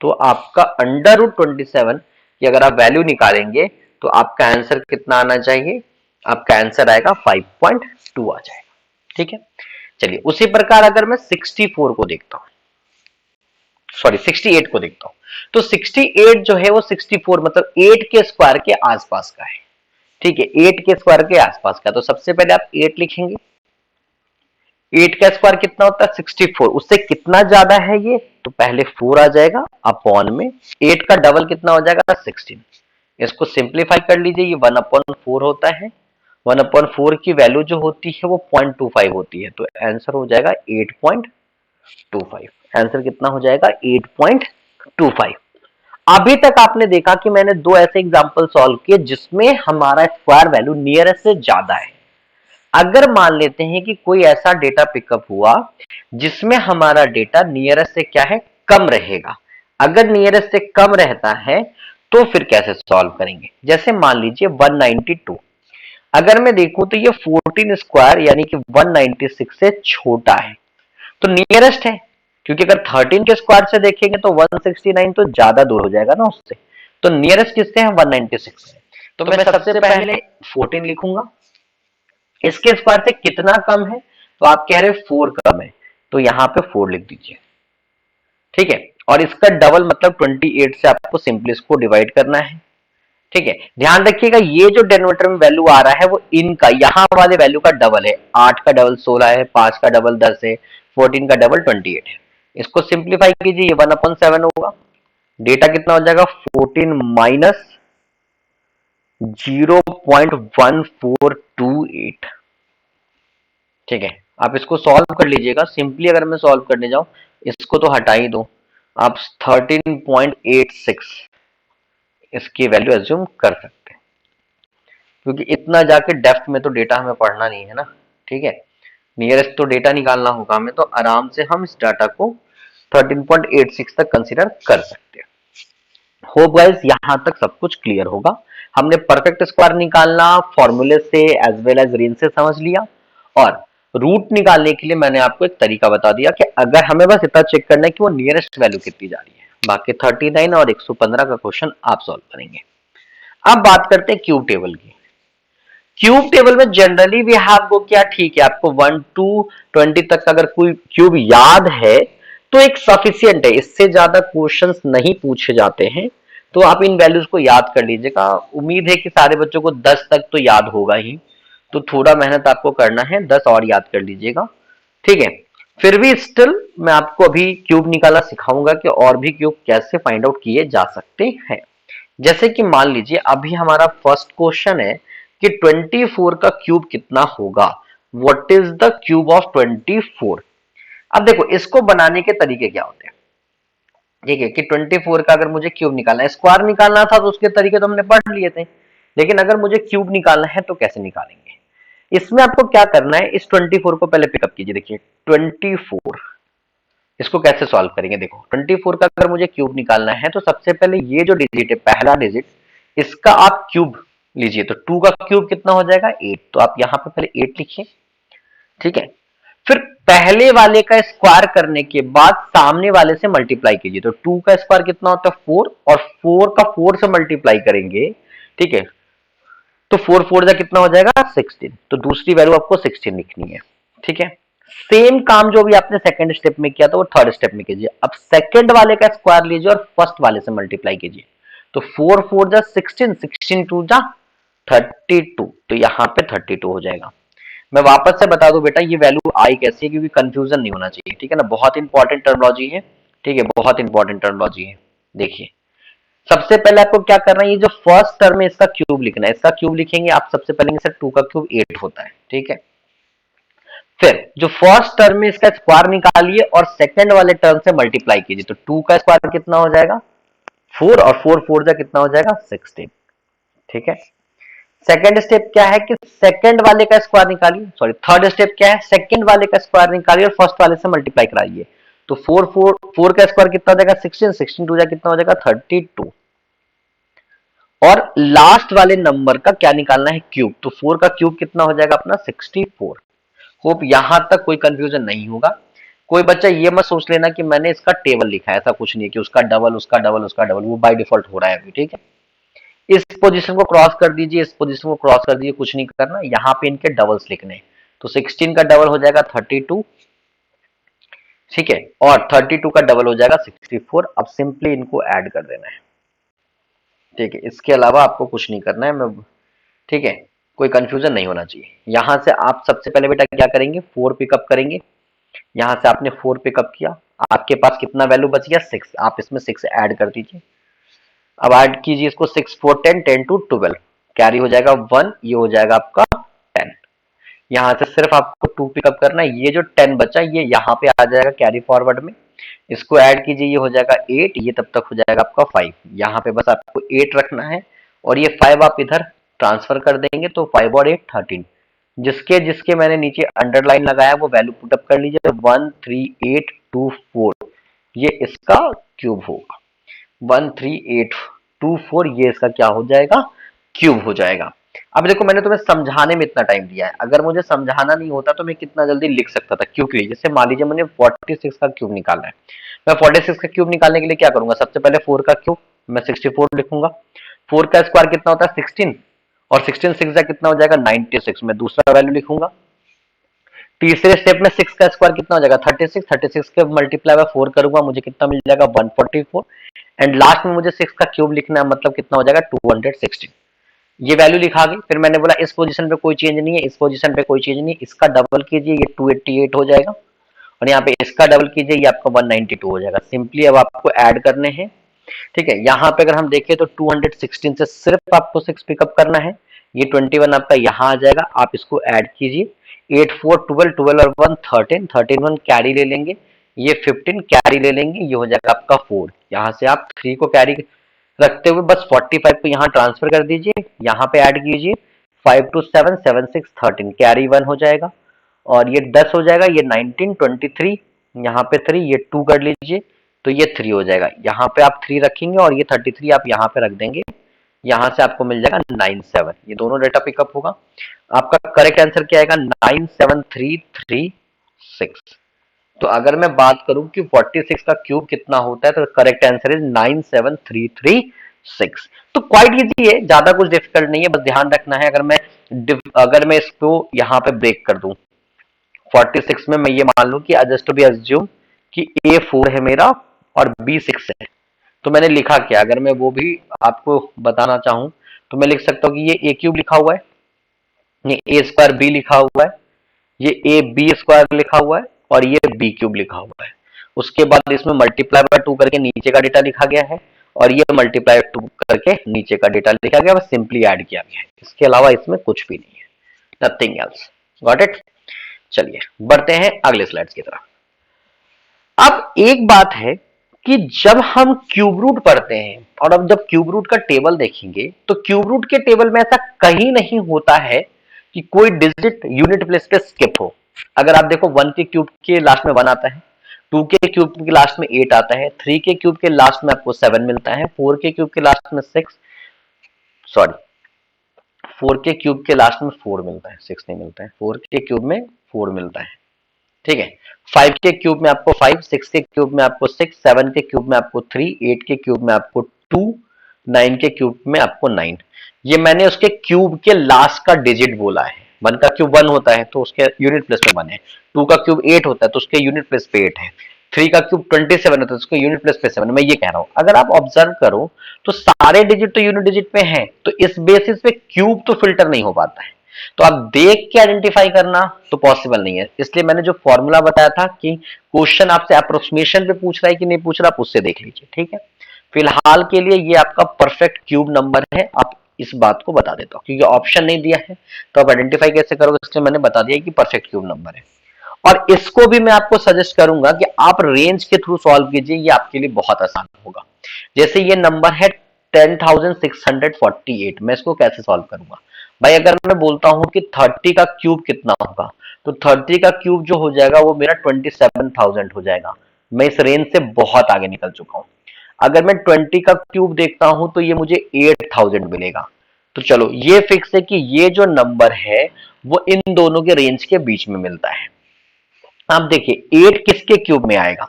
[SPEAKER 1] तो आपका अंडर रूट 27 की अगर आप वैल्यू निकालेंगे तो आपका आंसर कितना आना चाहिए, आपका आंसर आएगा 5.2 आ जाएगा। ठीक है, चलिए उसी प्रकार अगर मैं 64 को देखता हूं, सॉरी 68 को देखता हूं, तो 68 जो है वो 64 मतलब 8 के स्क्वायर के आसपास का है। ठीक है, 8 के स्क्वायर के आसपास का, तो सबसे पहले आप 8 लिखेंगे। 8 का स्क्वायर कितना होता है 64, उससे कितना ज्यादा है ये, तो पहले 4 आ जाएगा अपॉन में 8 का डबल कितना हो जाएगा 16। इसको सिंप्लीफाई कर लीजिए, ये 1/4 होता है। 1/4 की वैल्यू जो होती है वो 0.25 होती है, तो आंसर हो जाएगा 8.25। आंसर कितना हो जाएगा 8.25। अभी तक आपने देखा कि मैंने दो ऐसे एग्जांपल सॉल्व किए जिसमें हमारा स्क्वायर वैल्यू नियरेस्ट से ज्यादा है। अगर मान लेते हैं कि कोई ऐसा डेटा पिकअप हुआ जिसमें हमारा डेटा नियरेस्ट से क्या है कम रहेगा, अगर नियरेस्ट से कम रहता है तो फिर कैसे सॉल्व करेंगे। जैसे मान लीजिए 192, अगर मैं देखूं तो ये 14 स्क्वायर यानी कि 196 से छोटा है तो नियरेस्ट है, क्योंकि अगर 13 के स्क्वायर से देखेंगे तो 169 तो ज्यादा दूर हो जाएगा ना उससे। तो नियरेस्ट किससे है 196 है, तो मैं सबसे पहले 14 लिखूंगा। इसके स्क्वायर से कितना कम है, तो आप कह रहे हैं 4 कम है, तो यहां पे 4 लिख दीजिए। ठीक है, और इसका डबल मतलब 28 से आपको सिंपली इसको डिवाइड करना है। ठीक है, ध्यान रखिएगा ये जो डेनोमिनेटर में वैल्यू आ रहा है वो इनका यहां वाले वैल्यू का डबल है। 8 का डबल 16 है, 5 का डबल 10 है, 14 का डबल 28 है। इसको सिंप्लीफाई कीजिए, ये 1/7 होगा। डेटा कितना हो जाएगा 14 माइनस 0.1428। ठीक है, आप इसको सॉल्व कर लीजिएगा। सिंपली अगर मैं सॉल्व करने जाऊं, इसको तो हटा ही दो, आप 13.86 इसकी वैल्यू एज्यूम कर सकते हैं। क्योंकि इतना जाके डेप्थ में तो डेटा हमें पढ़ना नहीं है ना, ठीक है। नियरेस्ट तो डेटा निकालना होगा हमें, तो आराम से हम इस डाटा को 13.86 तक कंसीडर कर सकते हैं। होप गाइस यहां तक सब कुछ क्लियर होगा। हमने परफेक्ट स्क्वायर निकालना फॉर्मूले से एज वेल एज रेंज से समझ लिया, और रूट निकालने के लिए मैंने आपको एक तरीका बता दिया कि अगर हमें बस इतना चेक करना है कि वो नियरेस्ट वैल्यू कितनी जा रही है, बाकी 39 और 115 का क्वेश्चन आप सॉल्व करेंगे। अब बात करते हैं क्यूब टेबल की। क्यूब टेबल में जनरली भी आपको क्या, ठीक है, आपको 1 टू 20 तक अगर कोई क्यूब याद है तो एक सफिशियंट है, इससे ज्यादा क्वेश्चंस नहीं पूछे जाते हैं, तो आप इन वैल्यूज को याद कर लीजिएगा। उम्मीद है कि सारे बच्चों को 10 तक तो याद होगा ही, तो थोड़ा मेहनत आपको करना है, 10 और याद कर लीजिएगा, ठीक है। फिर भी स्टिल मैं आपको अभी क्यूब निकालना सिखाऊंगा कि और भी क्यूब कैसे फाइंड आउट किए जा सकते हैं। जैसे कि मान लीजिए अभी हमारा फर्स्ट क्वेश्चन है कि 24 का क्यूब कितना होगा, what is the cube of 24। अब देखो इसको बनाने के तरीके क्या होते हैं, ठीक है, कि 24 का अगर मुझे क्यूब निकालना है, स्क्वायर निकालना था तो उसके तरीके तो हमने पढ़ लिए थे, लेकिन अगर मुझे क्यूब निकालना है तो कैसे निकालेंगे। इसमें आपको क्या करना है, इस 24 को पहले पिकअप कीजिए, देखिए 24, इसको कैसे सॉल्व करेंगे। देखो 24 का अगर मुझे क्यूब निकालना है तो सबसे पहले ये जो डिजिट है, पहला डिजिट, इसका आप क्यूब लीजिए, तो 2 का क्यूब कितना हो जाएगा 8, तो आप यहां पे पहले 8 लिखिए, ठीक है। फिर पहले वाले का स्क्वायर करने के बाद सामने वाले से मल्टीप्लाई कीजिए, तो 2 का स्क्वायर कितना होता है 4, और 4 का 4 से मल्टीप्लाई करेंगे, ठीक है, तो 4 4 जा कितना हो जाएगा 16, तो दूसरी वैल्यू आपको 16 लिखनी है, ठीक है। सेम काम जो भी आपने सेकंड स्टेप में किया था वो थर्ड स्टेप में कीजिए। अब सेकंड वाले का स्क्वायर लीजिए और फर्स्ट वाले से मल्टीप्लाई कीजिए, तो 4 4 जा 16, 16 2 जा 32, तो यहां पे 32 हो जाएगा। मैं वापस से बता दूं बेटा ये वैल्यू आई कैसी है, क्योंकि कंफ्यूजन नहीं होना चाहिए, ठीक है ना, बहुत इंपॉर्टेंट टर्मिनोलॉजी है, ठीक है, बहुत इंपॉर्टेंट टर्मिनोलॉजी है। देखिए सबसे पहले आपको क्या करना है, ये जो फर्स्ट टर्म है इसका क्यूब लिखना है, इसका क्यूब लिखेंगे आप सबसे पहले, सर 2 का क्यूब 8 होता है, ठीक है। फिर जो फर्स्ट टर्म है इसका स्क्वायर निकालिए और सेकंड वाले टर्म से मल्टीप्लाई कीजिए, तो 2 का स्क्वायर कितना हो जाएगा 4, और 4 4 जा कितना हो जाएगा 16, ठीक है। सेकंड स्टेप क्या है कि सेकंड वाले का स्क्वायर निकालिए, सॉरी थर्ड स्टेप क्या है, सेकंड वाले का स्क्वायर निकालिए और फर्स्ट वाले से मल्टीप्लाई कराइए, तो 4 4 4 का स्क्वायर कितना हो जाएगा 16, 16 2 जा कितना हो जाएगा 32, और लास्ट वाले नंबर का क्या निकालना है क्यूब, तो 4 का क्यूब कितना हो जाएगा अपना 64। होप यहां तक कोई कंफ्यूजन नहीं होगा। कोई बच्चा ये मत सोच लेना कि मैंने इसका टेबल लिखा है, ऐसा कुछ नहीं है कि उसका डबल उसका डबल उसका डबल, वो बाय डिफॉल्ट हो रहा है अभी, ठीक है। इस पोजीशन को क्रॉस कर दीजिए, इस पोजीशन को क्रॉस कर दीजिए, कुछ नहीं करना, यहाँ पे इनके डबल्स लिखने, तो 16 का डबल हो जाएगा 32, ठीक है, और 32 का डबल हो जाएगा 64। अब सिंपली इनको ऐड कर देना है, ठीक है, इसके अलावा आपको कुछ नहीं करना है, मैं, ठीक है, कोई कंफ्यूजन नहीं होना चाहिए। यहां से आप सबसे पहले बेटा क्या करेंगे 4 पिकअप करेंगे, यहां से आपने 4 पिकअप किया, आपके पास कितना वैल्यू बच गया 6, आप इसमें 6 ऐड कर दीजिए। अब ऐड कीजिए इसको, 6 4 10, 10 टू 12, कैरी हो जाएगा 1, ये हो जाएगा आपका 10। यहां से सिर्फ आपको 2 पिकअप करना है, ये जो 10 बचा ये यहाँ पे आ जाएगा कैरी फॉरवर्ड में, इसको ऐड कीजिए, ये हो जाएगा 8, ये तब तक हो जाएगा आपका 5, यहाँ पे बस आपको 8 रखना है, और ये 5 आप इधर ट्रांसफर कर देंगे, तो 5 और 8 13, जिसके जिसके मैंने नीचे अंडरलाइन लगाया वो वैल्यू पुटअप कर लीजिए, 13824, ये इसका क्यूब होगा, 13824, ये इसका क्या हो जाएगा क्यूब हो जाएगा। अब देखो मैंने तुम्हें समझाने में इतना टाइम दिया है, अगर मुझे समझाना नहीं होता तो मैं कितना जल्दी लिख सकता था, क्योंकि जैसे मान लीजिए मैंने 46 का क्यूब निकालना है, मैं 46 का क्यूब निकालने के लिए क्या करूंगा, सबसे पहले 4 का क्यूब मैं 64 लिखूंगा, 4 का स्क्वायर कितना होता है 16, और 16 6 कितना हो जाएगा 96, मैं दूसरा वैल्यू लिखूंगा। तीसरे स्टेप में 6 का स्क्वायर कितना हो जाएगा 36, 36 के मल्टीप्लाई बाय 4 करूंगा, मुझे कितना मिल जाएगा 144, एंड लास्ट में मुझे 6 का क्यूब लिखना है, मतलब कितना हो जाएगा 216, ये वैल्यू लिखा गई। फिर मैंने बोला इस पोजीशन पे कोई चेंज नहीं है, इस पोजीशन पे कोई चेंज नहीं है, इसका डबल कीजिए ये 288 हो जाएगा, और यहाँ पे इसका डबल कीजिए ये आपका 192 हो जाएगा। सिंपली अब आपको ऐड करने हैं, ठीक है। यहाँ पे अगर हम देखें तो 216 से सिर्फ आपको 6 पिकअप करना है, ये 21 आपका यहाँ आ जाएगा, आप इसको ऐड कीजिए, 8 4 12, 12 और 1 13, 13 1 कैरी ले लेंगे, ये 15 कैरी ले लेंगे, ये हो जाएगा आपका 4, यहाँ से आप 3 को कैरी रखते हुए बस 45 को यहाँ ट्रांसफर कर दीजिए, यहाँ पे ऐड कीजिए, 5 टू 7 7 6 13 कैरी 1 हो जाएगा और ये 10 हो जाएगा, ये 19 23, यहाँ पे 3, ये 2 कर लीजिए तो ये 3 हो जाएगा। यहाँ पे आप 3 रखेंगे और ये 33 आप यहाँ पे रख देंगे, यहाँ से आपको मिल जाएगा 97। ये दोनों डेटा पिकअप होगा। आपका करेक्ट आंसर क्या आएगा? 97336। तो अगर मैं बात करूं कि 46 का क्यूब कितना होता है तो करेक्ट आंसर इज 97336। तो क्वाइट इजी है, ज्यादा कुछ डिफिकल्ट नहीं है, बस ध्यान रखना है। अगर मैं इसको यहाँ पे ब्रेक कर दूं 46 में, मैं ये मान लूं कि जस्ट टू बी अज्यूम कि ए 4 है मेरा और बी 6 है, तो मैंने लिखा क्या? अगर मैं वो भी आपको बताना चाहूं तो मैं लिख सकता हूं कि ये ए क्यूब लिखा हुआ है, ये ए स्क्वायर बी लिखा हुआ है, ये ए बी स्क्वायर लिखा हुआ है और ये बी क्यूब लिखा हुआ है। उसके बाद इसमें मल्टीप्लाई बाय 2 करके नीचे का डेटा लिखा गया है और ये मल्टीप्लाई 2 करके नीचे का डेटा लिखा गया, बस सिंपली ऐड किया गया है। इसके अलावा इसमें कुछ भी नहीं है, नथिंग एल्स। Got it? चलिए बढ़ते हैं अगले स्लाइड्स की तरफ। अब एक बात है कि जब हम क्यूब रूट पढ़ते हैं और अब जब क्यूब रूट का टेबल देखेंगे तो क्यूब रूट के टेबल में ऐसा कहीं नहीं होता है कि कोई डिजिट यूनिट प्लेस पे स्किप हो। अगर आप देखो 1 के क्यूब के लास्ट में 1 आता है, 2 के क्यूब के लास्ट में 8 आता है, 3 के क्यूब के लास्ट में आपको 7 मिलता है, 4 के क्यूब के लास्ट में 6, सॉरी 4 के क्यूब के लास्ट में 4 मिलता है, 6 नहीं मिलता है, 4 के क्यूब में 4 मिलता है, ठीक है। 5 के क्यूब में आपको 5, 6 के क्यूब में आपको 6, 7 के क्यूब में आपको 3, 8 के क्यूब में आपको 2, 9 के क्यूब में आपको 9। ये मैंने उसके क्यूब के लास्ट का डिजिट बोला है। 1 का क्यूब 1 होता है तो उसके यूनिट प्लेस में 1 है, 2 का क्यूब 8 होता है तो उसके यूनिट प्लेस पे 8 है, 3 का क्यूब 27 होता है तो उसके यूनिट प्लेस पे 7। मैं ये कह रहा हूं अगर आप ऑब्जर्व करो तो सारे डिजिट तो यूनिट डिजिट पे हैं, तो इस बेसिस पे क्यूब तो फिल्टर नहीं हो पाता है। तो आप देख के आइडेंटिफाई करना तो पॉसिबल नहीं है, इसलिए मैंने जो फॉर्मूला बताया था कि क्वेश्चन आपसे अप्रोक्सीमेशन पे पूछ रहा है कि नहीं पूछ रहा, आप उससे देख लीजिए, ठीक है। फिलहाल के लिए ये आपका परफेक्ट क्यूब नंबर है, आप इस बात को बता देता हूं क्योंकि ऑप्शन नहीं दिया है तो आप आइडेंटिफाई कैसे करोगे, इसलिए मैंने बता दिया कि परफेक्ट क्यूब नंबर है। और इसको भी मैं आपको सजेस्ट करूंगा कि आप रेंज के थ्रू सॉल्व कीजिए, ये आपके लिए बहुत आसान होगा। जैसे ये नंबर है 10,648, मैं इसको कैसे सॉल्व करूंगा भाई? अगर मैं बोलता हूं कि 30 का क्यूब कितना होगा तो 30 का क्यूब जो हो जाएगा वो मेरा 27,000 हो जाएगा। मैं इस रेंज से बहुत आगे निकल चुका हूं। अगर मैं 20 का क्यूब देखता हूं तो ये मुझे 8,000 मिलेगा। तो चलो ये फिक्स है कि ये जो नंबर है वो इन दोनों के रेंज के बीच में मिलता है। आप देखिए 8 किसके क्यूब में आएगा?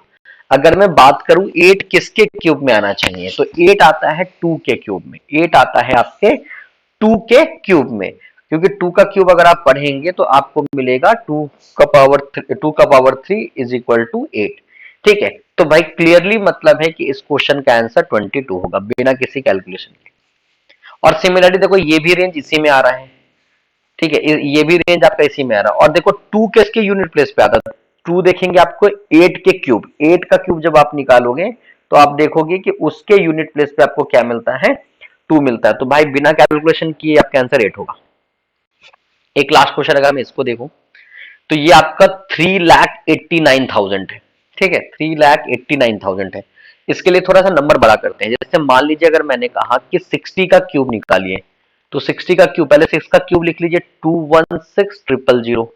[SPEAKER 1] अगर मैं बात करूं 8 किसके क्यूब में आना चाहिए तो 8 आता है 2 के क्यूब में, 8 आता है आपके 2 के क्यूब में, क्योंकि 2 का क्यूब अगर आप पढ़ेंगे तो आपको मिलेगा 2 का पावर 3 इज इक्वल टू 8, ठीक है। तो भाई क्लियरली मतलब है कि इस क्वेश्चन का आंसर 22 होगा बिना किसी कैलकुलेशन के। और सिमिलरली देखो ये भी रेंज इसी में आ रहा है, ठीक है, ये भी रेंज आपका इसी में आ रहा है। और देखो 2 किसके यूनिट प्लेस पे आता है? 2 देखेंगे आपको 8 के क्यूब, 8 का क्यूब जब आप निकालोगे तो आप देखोगे कि उसके यूनिट प्लेस पे आपको क्या मिलता है? 2 मिलता है। तो भाई बिना कैलकुलेशन किए आपका आंसर 8 होगा। एक लास्ट क्वेश्चन अगर मैं इसको देखूं तो ये आपका 3,89,000 है, ठीक है, 3,89,000 है। इसके लिए थोड़ा सा नंबर बड़ा करते हैं। जैसे मान लीजिए अगर मैंने कहा कि 60 का क्यूब निकालिए तो 60 का क्यूब, पहले 6 का क्यूब लिख लीजिए 216,000,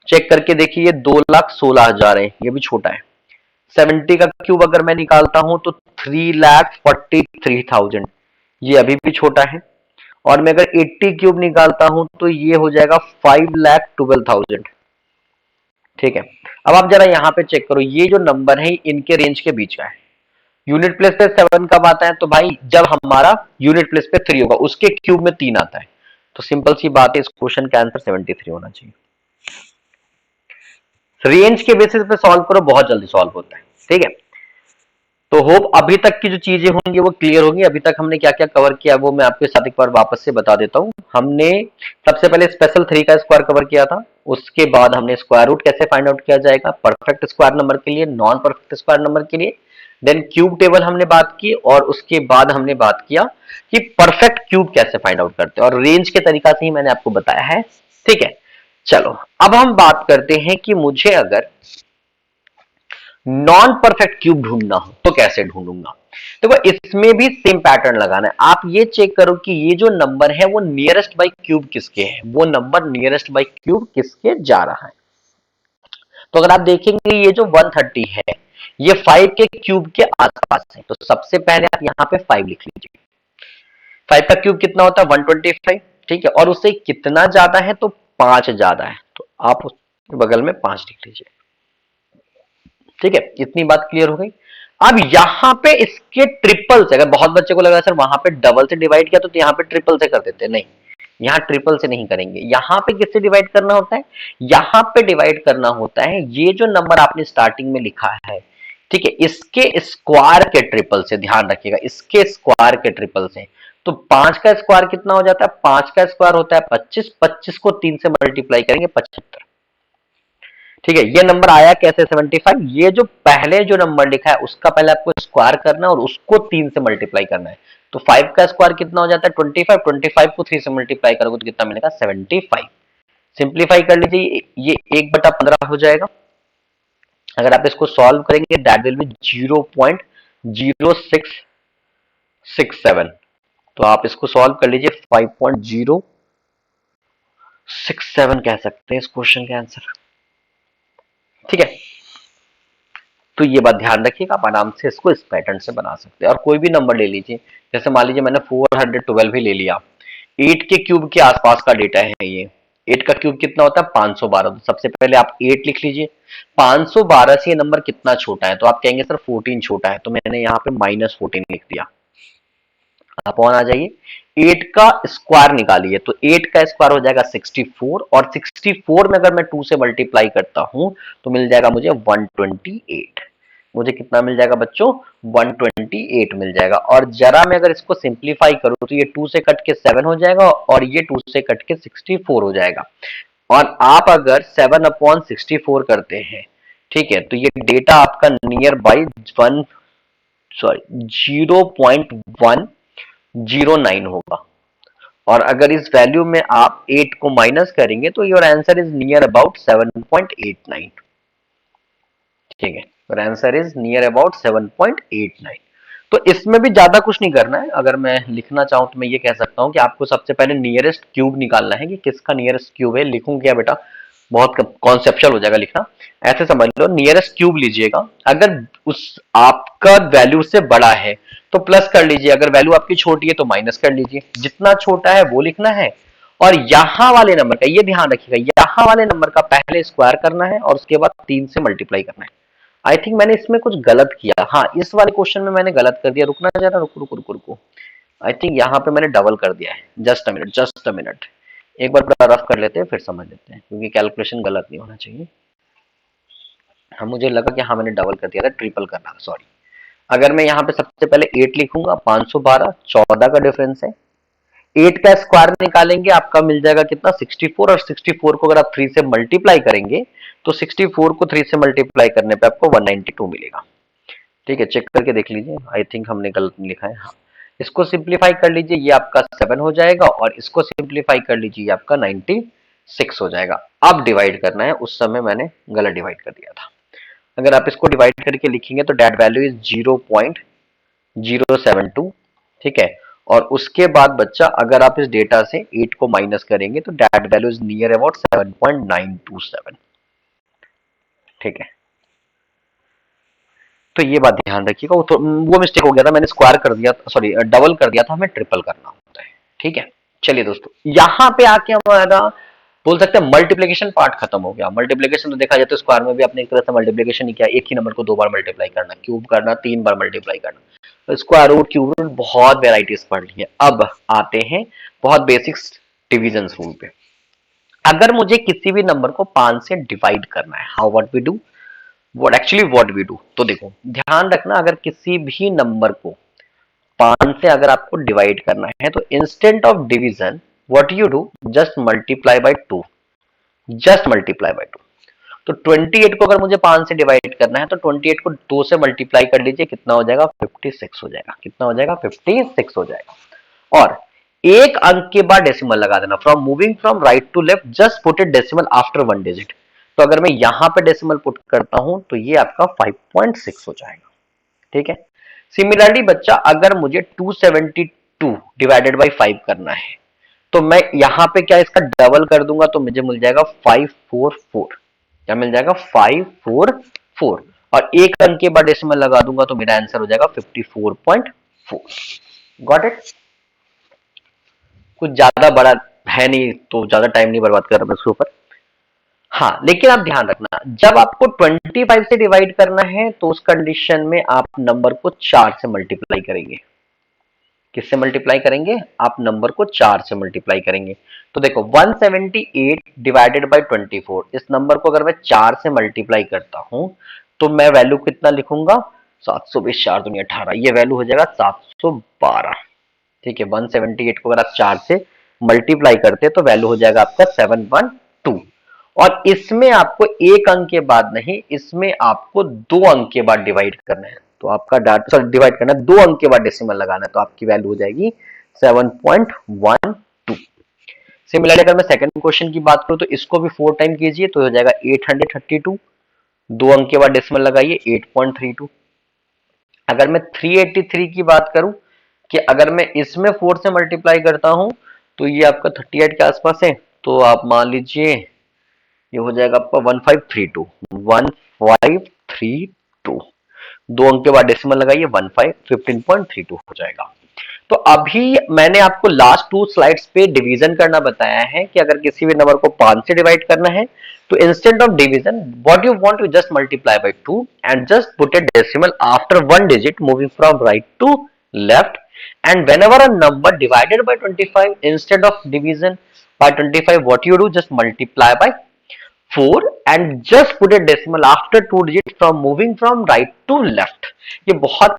[SPEAKER 1] चेक करके देखिए ये 2,16,000 है, ये भी छोटा है। 70 का क्यूब अगर मैं निकालता हूं तो 3,43,000, ये अभी भी छोटा है। और मैं अगर 80 क्यूब निकालता हूं तो ये हो जाएगा 5,12,000, ठीक है। अब आप जरा यहां पे चेक करो, ये जो नंबर है इनके रेंज के बीच का है। यूनिट प्लेस पे 7 कब आता है? तो भाई जब हमारा यूनिट प्लेस पे 3 होगा, उसके क्यूब में 3 आता है। तो सिंपल सी बात है, इस क्वेश्चन का आंसर 73 होना चाहिए। रेंज के बेसिस पे सॉल्व करो, बहुत जल्दी सॉल्व होता है, ठीक है। तो होप अभी तक की जो चीजें होंगी वो क्लियर होंगी। अभी तक हमने क्या क्या कवर किया वो मैं आपके साथ एक बार वापस से बता देता हूं। हमने सबसे पहले स्पेशल 3 का स्क्वायर कवर किया था, उसके बाद हमने स्क्वायर रूट कैसे फाइंड आउट किया जाएगा परफेक्ट स्क्वायर नंबर के लिए, नॉन परफेक्ट स्क्वायर नंबर के लिए, देन क्यूब टेबल हमने बात की, और उसके बाद हमने बात किया कि परफेक्ट क्यूब कैसे फाइंड आउट करते हैं, और रेंज के तरीका से ही मैंने आपको बताया है, ठीक है। चलो अब हम बात करते हैं कि मुझे अगर नॉन परफेक्ट क्यूब ढूंढना हो तो कैसे ढूंढूंगा। देखो इसमें भी सेम पैटर्न लगाना है। आप ये चेक करो कि ये जो नंबर है वो नियरेस्ट बाई क्यूब किसके है, वो नंबर नियरेस्ट बाई क्यूब किसके जा रहा है। तो अगर आप देखेंगे ये जो 130 है ये 5 के क्यूब के आसपास है, तो सबसे पहले आप यहाँ पे 5 लिख लीजिए। 5 का क्यूब कितना होता है 125, ठीक है, और उससे कितना ज्यादा है तो 5 ज्यादा है, तो आप उसके बगल में 5 लिख लीजिए। ठीक है, इतनी बात क्लियर हो गई। अब यहां पे इसके ट्रिपल से, अगर बहुत बच्चे को लगा सर वहां पे डबल से डिवाइड किया तो यहाँ पे ट्रिपल से कर देते, नहीं, यहाँ ट्रिपल से नहीं करेंगे। यहां पे किससे डिवाइड करना होता है, यहां पे डिवाइड करना होता है ये जो नंबर आपने स्टार्टिंग में लिखा है, ठीक है, इसके स्क्वायर के ट्रिपल से, ध्यान रखिएगा इसके स्क्वायर के ट्रिपल से। तो 5 का स्क्वायर कितना हो जाता है, 5 का स्क्वायर होता है 25, 25 को 3 से मल्टीप्लाई करेंगे 75। ठीक है, ये नंबर आया कैसे 75, ये जो पहले जो नंबर लिखा है उसका पहले आपको स्क्वायर करना है और उसको 3 से मल्टीप्लाई करना है। तो 5 का स्क्वायर कितना हो जाता है 25, 25 को 3 से मल्टीप्लाई करोगे तो कितना मिलेगा 75। सिंप्लीफाई कर लीजिए, ये 1/15 हो जाएगा। अगर आप इसको सॉल्व करेंगे दैट विल बी 0.0667। तो आप इसको सॉल्व कर लीजिए, 5.067 कह सकते हैं इस क्वेश्चन का आंसर। ठीक है, तो ये बात ध्यान रखिएगा, आप आराम से इसको इस पैटर्न से बना सकते हैं। और कोई भी नंबर ले लीजिए, जैसे मान लीजिए मैंने 412 ही ले लिया, 8 के क्यूब के आसपास का डेटा है ये। 8 का क्यूब कितना होता है 512, तो सबसे पहले आप 8 लिख लीजिए। 512 से ये नंबर कितना छोटा है, तो आप कहेंगे सर 14 छोटा है, तो मैंने यहाँ पे -14 लिख दिया। अपॉन आ जाइए, 8 का स्क्वायर निकालिए, तो 8 का स्क्वायर हो जाएगा 64, और 64 में अगर मैं 2 से मल्टीप्लाई करता हूं तो मिल जाएगा मुझे 128। मुझे कितना मिल जाएगा बच्चों 128 मिल जाएगा। और जरा मैं अगर इसको सिंप्लीफाई करूं तो ये 2 से कट के 7 हो जाएगा और ये 2 से कट के 64 हो जाएगा। और आप अगर 7/64 करते हैं, ठीक है, तो ये डेटा आपका नियर बाई 0.109 होगा। और अगर इस वैल्यू में आप 8 को माइनस करेंगे तो your answer is near about 7.89। ठीक है, your answer is near about 7.89। तो इसमें भी ज्यादा कुछ नहीं करना है। अगर मैं लिखना चाहूं तो मैं ये कह सकता हूं कि आपको सबसे पहले नियरेस्ट क्यूब निकालना है कि किसका नियरेस्ट क्यूब है। लिखूं क्या बेटा, बहुत कॉन्सेप्चुअल हो जाएगा लिखना, ऐसे समझ लो नियरेस्ट क्यूब लीजिएगा। अगर उस आपका वैल्यू से बड़ा है तो प्लस कर लीजिए, अगर वैल्यू आपकी छोटी है तो माइनस कर लीजिए। जितना छोटा है वो लिखना है, और यहां वाले नंबर का ये ध्यान रखिएगा, यहां वाले नंबर का पहले स्क्वायर करना है और उसके बाद 3 से मल्टीप्लाई करना है। आई थिंक मैंने इसमें कुछ गलत किया, हाँ इस वाले क्वेश्चन में मैंने गलत कर दिया। रुकना जरा, रुको रुको रुको रुको, आई थिंक यहाँ पे मैंने डबल कर दिया है। Just a minute, just a minute, एक बार पूरा रफ कर लेते हैं फिर समझ लेते हैं, क्योंकि कैलकुलेशन गलत नहीं होना चाहिए। हाँ मुझे लगा कि हाँ मैंने डबल कर दिया था, ट्रिपल करना, सॉरी। अगर मैं यहाँ पे सबसे पहले 8 लिखूंगा, 512, 14 का डिफरेंस है। 8 का स्क्वायर निकालेंगे, आपका मिल जाएगा कितना 64, और 64 को अगर आप 3 से मल्टीप्लाई करेंगे तो 64 को 3 से मल्टीप्लाई करने पे आपको 192 मिलेगा। ठीक है, चेक करके देख लीजिए, आई थिंक हमने गलत लिखा है। हाँ, इसको सिंप्लीफाई कर लीजिए, ये आपका 7 हो जाएगा, और इसको सिंप्लीफाई कर लीजिए, ये आपका 96 हो जाएगा। अब डिवाइड करना है, उस समय मैंने गलत डिवाइड कर दिया था। अगर आप इसको डिवाइड करके लिखेंगे तो डेट वैल्यू इज 0.072। ठीक है, और उसके बाद बच्चा अगर आप इस डेटा से 8 को माइनस करेंगे तो that value is near about 7.927। ठीक है, तो ये बात ध्यान रखिएगा, वो मिस्टेक हो गया था, मैंने स्क्वायर कर दिया, सॉरी डबल कर दिया था, हमें ट्रिपल करना होता है। ठीक है, चलिए दोस्तों, यहां पे आके हमारा बोल सकते हैं मल्टीप्लिकेशन पार्ट खत्म हो गया। मल्टीप्लिकेशन तो देखा जाए तो स्क्वायर में भी आपने एक तरह से मल्टीप्लिकेशन ही किया, एक ही नंबर को 2 बार मल्टीप्लाई करना, क्यूब करना, 3 बार मल्टीप्लाई करना, स्क्वायर रूट, क्यूब रूट, बहुत वेराइटीज पढ़ ली है। अब आते हैं बहुत बेसिक्स डिविजन रूल पे। अगर मुझे किसी भी नंबर को 5 से डिवाइड करना है, how what we do, what we do, तो देखो ध्यान रखना, अगर किसी भी नंबर को 5 से अगर आपको डिवाइड करना है तो instant of division what you do, just multiply by 2, just multiply by 2। तो 28 को अगर मुझे 5 से डिवाइड करना है तो 28 को 2 से मल्टीप्लाई कर लीजिए, कितना हो जाएगा 56 हो जाएगा। कितना हो जाएगा 56 हो जाएगा। और एक अंक के बाद डेसिमल लगा देना, from moving from right to left just put it decimal after 1 digit. तो अगर मैं यहां पे डेसिमल पुट करता हूं तो ये आपका 5.6 हो जाएगा। ठीक है, सिमिलरली बच्चा, अगर मुझे 272 डिवाइडेड बाई 5 करना है, तो मैं यहां पे क्या इसका डबल कर दूंगा तो मुझे मिल जाएगा 544। क्या मिल जाएगा? 544। और एक अंक के बाद डेसिमल लगा दूंगा तो मेरा आंसर हो जाएगा 54.4। Got it? कुछ ज्यादा बड़ा है नहीं, तो ज्यादा टाइम नहीं बर्बाद कर रहा उसके ऊपर। हाँ, लेकिन आप ध्यान रखना, जब आपको 25 से डिवाइड करना है तो उस कंडीशन में आप नंबर को 4 से मल्टीप्लाई करेंगे। किससे मल्टीप्लाई करेंगे? आप नंबर को 4 से मल्टीप्लाई करेंगे। तो देखो 178 डिवाइडेड बाई 24, इस नंबर को अगर मैं 4 से मल्टीप्लाई करता हूं तो मैं वैल्यू कितना लिखूंगा? 720, 4 दूनी 18, ये वैल्यू हो जाएगा 712। ठीक है, 178 को अगर आप 4 से मल्टीप्लाई करते तो वैल्यू हो जाएगा आपका 712। और इसमें आपको एक अंक के बाद नहीं, इसमें आपको 2 अंक के बाद डिवाइड करना है। तो आपका डाटा, सॉरी, डिवाइड करना है, 2 अंक के बाद डेसिमल लगाना है, तो आपकी वैल्यू हो जाएगी 7.12। सिमिलरली अगर मैं सेकंड क्वेश्चन की बात करूं तो इसको भी 4 टाइम कीजिए तो हो जाएगा 832। 2 अंक के बाद डेसिमल लगाइए 8.32। अगर मैं 383 की बात करूं कि अगर मैं इसमें 4 से मल्टीप्लाई करता हूं तो ये आपका 38 के आसपास है, तो आप मान लीजिए ये हो जाएगा आपका 1532। 1532, 2 अंक के बाद डेसिमल लगाइए 1532 हो जाएगा। तो अभी मैंने आपको लास्ट 2 स्लाइड्स पे डिवीजन करना बताया है कि अगर किसी भी नंबर को 5 से डिवाइड करना है तो instant of division what you want to just multiply by 2 and just put a decimal after one digit moving from right to left, and whenever a number divided by 25, instead of division by 25, what you do, just multiply by 4 and just put a decimal after 2 digits from moving from right to left। ये बहुत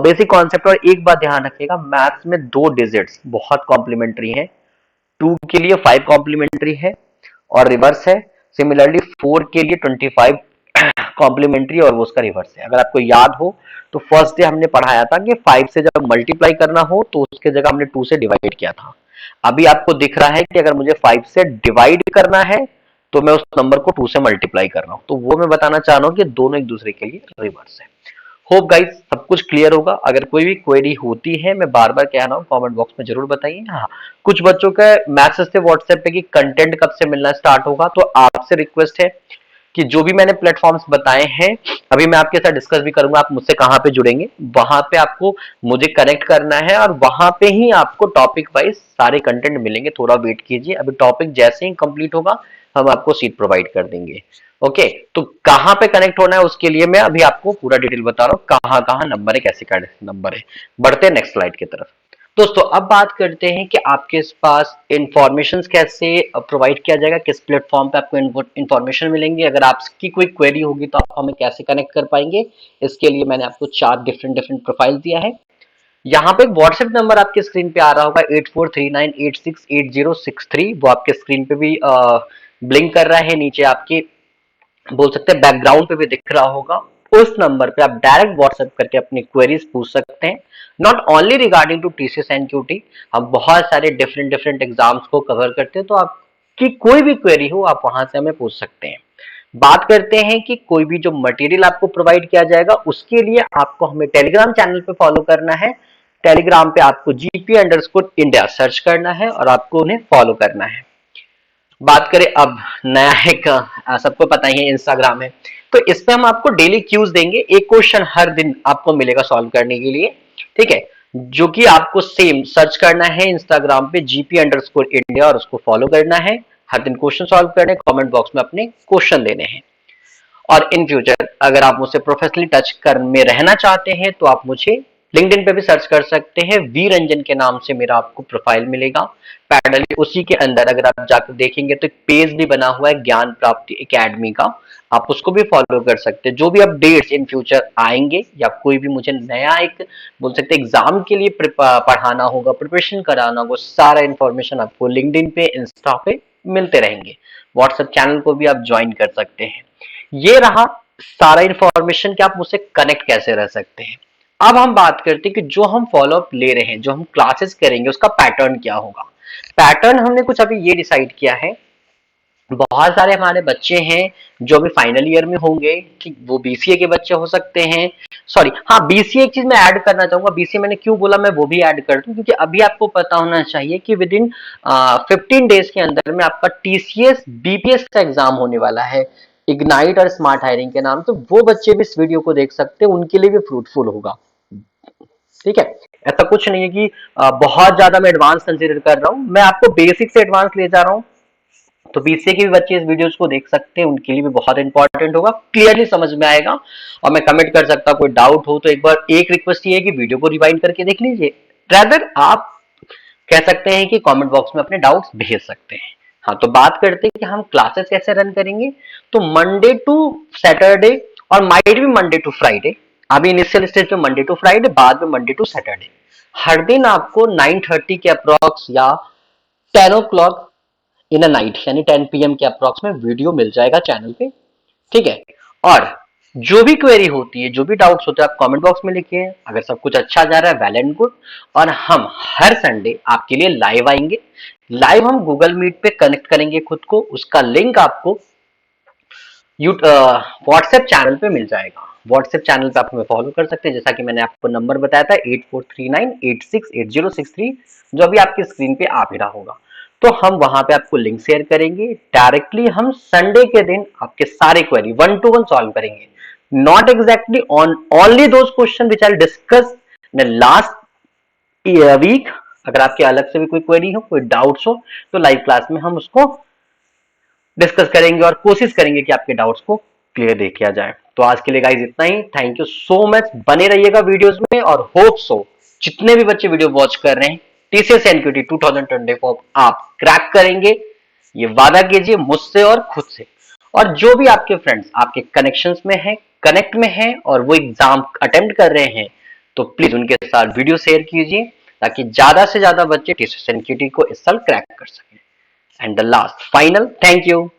[SPEAKER 1] बेसिक कॉन्सेप्ट। और एक बात ध्यान रखिएगा, मैथ्स में 2 डिजिट्स बहुत कॉम्प्लीमेंट्री हैं। 2 के लिए 5 कॉम्प्लीमेंट्री है और रिवर्स है। सिमिलरली 4 के लिए 25 कॉम्प्लीमेंट्री और वो उसका रिवर्स है। अगर आपको याद हो तो फर्स्ट डे हमने पढ़ाया था कि 5 से जब मल्टीप्लाई करना हो तो उसके जगह हमने 2 से डिवाइड किया था। अभी आपको दिख रहा है कि अगर मुझे 5 से डिवाइड करना है तो मैं उस नंबर को 2 से मल्टीप्लाई कर रहा हूं। तो वो मैं बताना चाह रहा हूं कि दोनों एक दूसरे के लिए रिवर्स है। होप गाइस सब कुछ क्लियर होगा। अगर कोई भी क्वेरी होती है, मैं बार बार कह रहा हूँ, कमेंट बॉक्स में जरूर बताइए। हाँ, कुछ बच्चों का मैसेज से व्हाट्सएप पे कि कंटेंट कब से मिलना स्टार्ट होगा, तो आपसे रिक्वेस्ट है कि जो भी मैंने प्लेटफॉर्म्स बताए हैं अभी मैं आपके साथ डिस्कस भी करूंगा, आप मुझसे कहां पे जुड़ेंगे, वहां पे आपको मुझे कनेक्ट करना है और वहां पे ही आपको टॉपिक वाइज सारे कंटेंट मिलेंगे। थोड़ा वेट कीजिए, अभी टॉपिक जैसे ही कंप्लीट होगा हम आपको सीट प्रोवाइड कर देंगे। ओके, तो कहां पे कनेक्ट होना है उसके लिए मैं अभी आपको पूरा डिटेल बता रहा हूँ, कहां कहां नंबर है, कैसे का नंबर है। बढ़ते हैं नेक्स्ट स्लाइड की तरफ। दोस्तों अब बात करते हैं कि आपके पास इंफॉर्मेशन कैसे प्रोवाइड किया जाएगा, किस प्लेटफॉर्म पे आपको इंफॉर्मेशन मिलेंगी, अगर आपकी कोई क्वेरी होगी तो आप हमें कैसे कनेक्ट कर पाएंगे। इसके लिए मैंने आपको 4 डिफरेंट डिफरेंट प्रोफाइल दिया है। यहाँ पे व्हाट्सएप नंबर आपके स्क्रीन पे आ रहा होगा 8439868063, वो आपके स्क्रीन पे भी ब्लिंक कर रहा है, नीचे आपके बोल सकते हैं बैकग्राउंड पे भी दिख रहा होगा। उस नंबर पे आप डायरेक्ट व्हाट्सएप करके अपनी क्वेरीज पूछ सकते हैं। Not only regarding to TCS and QT, हम बहुत सारे डिफरेंट डिफरेंट एग्जाम्स को कवर करते हैं, तो आपकी कोई भी क्वेरी हो आप वहां से हमें पूछ सकते हैं। बात करते हैं कि कोई भी जो मटेरियल आपको प्रोवाइड किया जाएगा उसके लिए आपको हमें टेलीग्राम चैनल पे फॉलो करना है। टेलीग्राम पे आपको GP_India सर्च करना है और आपको उन्हें फॉलो करना है। बात करें अब नया एक सबको पता ही है इंस्टाग्राम है, तो इस पे हम आपको डेली क्यूज देंगे। एक क्वेश्चन हर दिन आपको मिलेगा सॉल्व करने के लिए, ठीक है, जो कि आपको सेम सर्च करना है इंस्टाग्राम पे GP_India और उसको फॉलो करना है। हर दिन क्वेश्चन सॉल्व करने, कमेंट बॉक्स में अपने क्वेश्चन देने हैं। और इन फ्यूचर अगर आप मुझसे प्रोफेशनली टच कर में रहना चाहते हैं तो आप मुझे लिंक्डइन पे भी सर्च कर सकते हैं, वी रंजन के नाम से मेरा आपको प्रोफाइल मिलेगा। पैरेलली उसी के अंदर अगर आप जाकर देखेंगे तो एक पेज भी बना हुआ है ज्ञान प्राप्ति एकेडमी का, आप उसको भी फॉलो कर सकते हैं। जो भी अपडेट्स इन फ्यूचर आएंगे या कोई भी मुझे नया एक बोल सकते एग्जाम के लिए पढ़ाना होगा, प्रिपरेशन कराना होगा, सारा इंफॉर्मेशन आपको लिंक्डइन पे, इंस्टा पे मिलते रहेंगे। व्हाट्सएप चैनल को भी आप ज्वाइन कर सकते हैं। ये रहा सारा इंफॉर्मेशन कि आप मुझसे कनेक्ट कैसे रह सकते हैं। अब हम बात करते हैं कि जो हम फॉलोअप ले रहे हैं, जो हम क्लासेस करेंगे, उसका पैटर्न क्या होगा। पैटर्न हमने कुछ अभी ये डिसाइड किया है बहुत सारे हमारे बच्चे हैं जो अभी फाइनल ईयर में होंगे, ठीक, वो बीसीए के बच्चे हो सकते हैं। सॉरी, हाँ, बीसीए एक चीज मैं ऐड करना चाहूंगा, बीसीए मैंने क्यों बोला, मैं वो भी ऐड कर दूं क्योंकि अभी आपको पता होना चाहिए कि विद इन 15 डेज के अंदर में आपका टीसीएस बीपीएस का एग्जाम होने वाला है, इग्नाइट और स्मार्ट हायरिंग के नाम। तो वो बच्चे भी इस वीडियो को देख सकते हैं, उनके लिए भी फ्रूटफुल होगा। ठीक है, ऐसा कुछ नहीं है कि बहुत ज्यादा मैं एडवांस कंसिडर कर रहा हूँ, मैं आपको बेसिक से एडवांस ले जा रहा हूँ। तो बीसीए के भी बच्चे इस वीडियोस को देख सकते हैं, उनके लिए भी बहुत इंपॉर्टेंट होगा, क्लियरली समझ में आएगा। और मैं कमेंट कर सकता हूं, कोई डाउट हो तो एक बार एक रिक्वेस्ट ये है कि वीडियो को रिवाइंड करके देख लीजिए। रादर आप कह सकते हैं कि कमेंट बॉक्स में अपने डाउट्स भेज सकते हैं। हाँ, तो बात करते हैं कि हम क्लासेस कैसे रन करेंगे। तो मंडे टू सैटरडे और माइट भी मंडे टू फ्राइडे, अभी इनिशियल स्टेज पे मंडे टू फ्राइडे, बाद में मंडे टू सैटरडे, हर दिन आपको 9:30 के अप्रॉक्स या 10 o'clock इन अ नाइट यानी 10 PM के अप्रॉक्स में वीडियो मिल जाएगा चैनल पे। ठीक है, और जो भी क्वेरी होती है, जो भी डाउट्स होते हैं, आप कमेंट बॉक्स में लिखिए। अगर सब कुछ अच्छा जा रहा है, वेल एंड गुड। और हम हर संडे आपके लिए लाइव आएंगे। लाइव हम गूगल मीट पे कनेक्ट करेंगे खुद को, उसका लिंक आपको व्हाट्सएप चैनल पे मिल जाएगा। व्हाट्सएप चैनल पे आप हमें फॉलो कर सकते हैं, जैसा कि मैंने आपको नंबर बताया था 8439868063, जो अभी आपकी स्क्रीन पे आ भी रहा होगा। तो हम वहां पे आपको लिंक शेयर करेंगे। डायरेक्टली हम संडे के दिन आपके सारे क्वेरी 1-to-1 सॉल्व करेंगे, not exactly on only those question which I discuss in last week. अगर आपके अलग से भी कोई क्वेरी हो, कोई डाउट्स हो, तो लाइव क्लास में हम उसको डिस्कस करेंगे और कोशिश करेंगे कि आपके डाउट्स को क्लियर देख किया जाए। तो आज के लिए गाइस इतना ही। थैंक यू सो मच, बने रहिएगा वीडियोस में, और होप सो जितने भी बच्चे वीडियो वॉच कर रहे हैं, टीसीएस एनक्यूटी 2024 आप क्रैक करेंगे, ये वादा कीजिए मुझसे और खुद से। और जो भी आपके फ्रेंड्स आपके कनेक्शंस में है, कनेक्ट में है, और वो एग्जाम अटेम्प्ट कर रहे हैं, तो प्लीज उनके साथ वीडियो शेयर कीजिए, ताकि ज्यादा से ज्यादा बच्चे टीसीएस एनक्यूटी को इस साल क्रैक कर सकें। And the last final thank you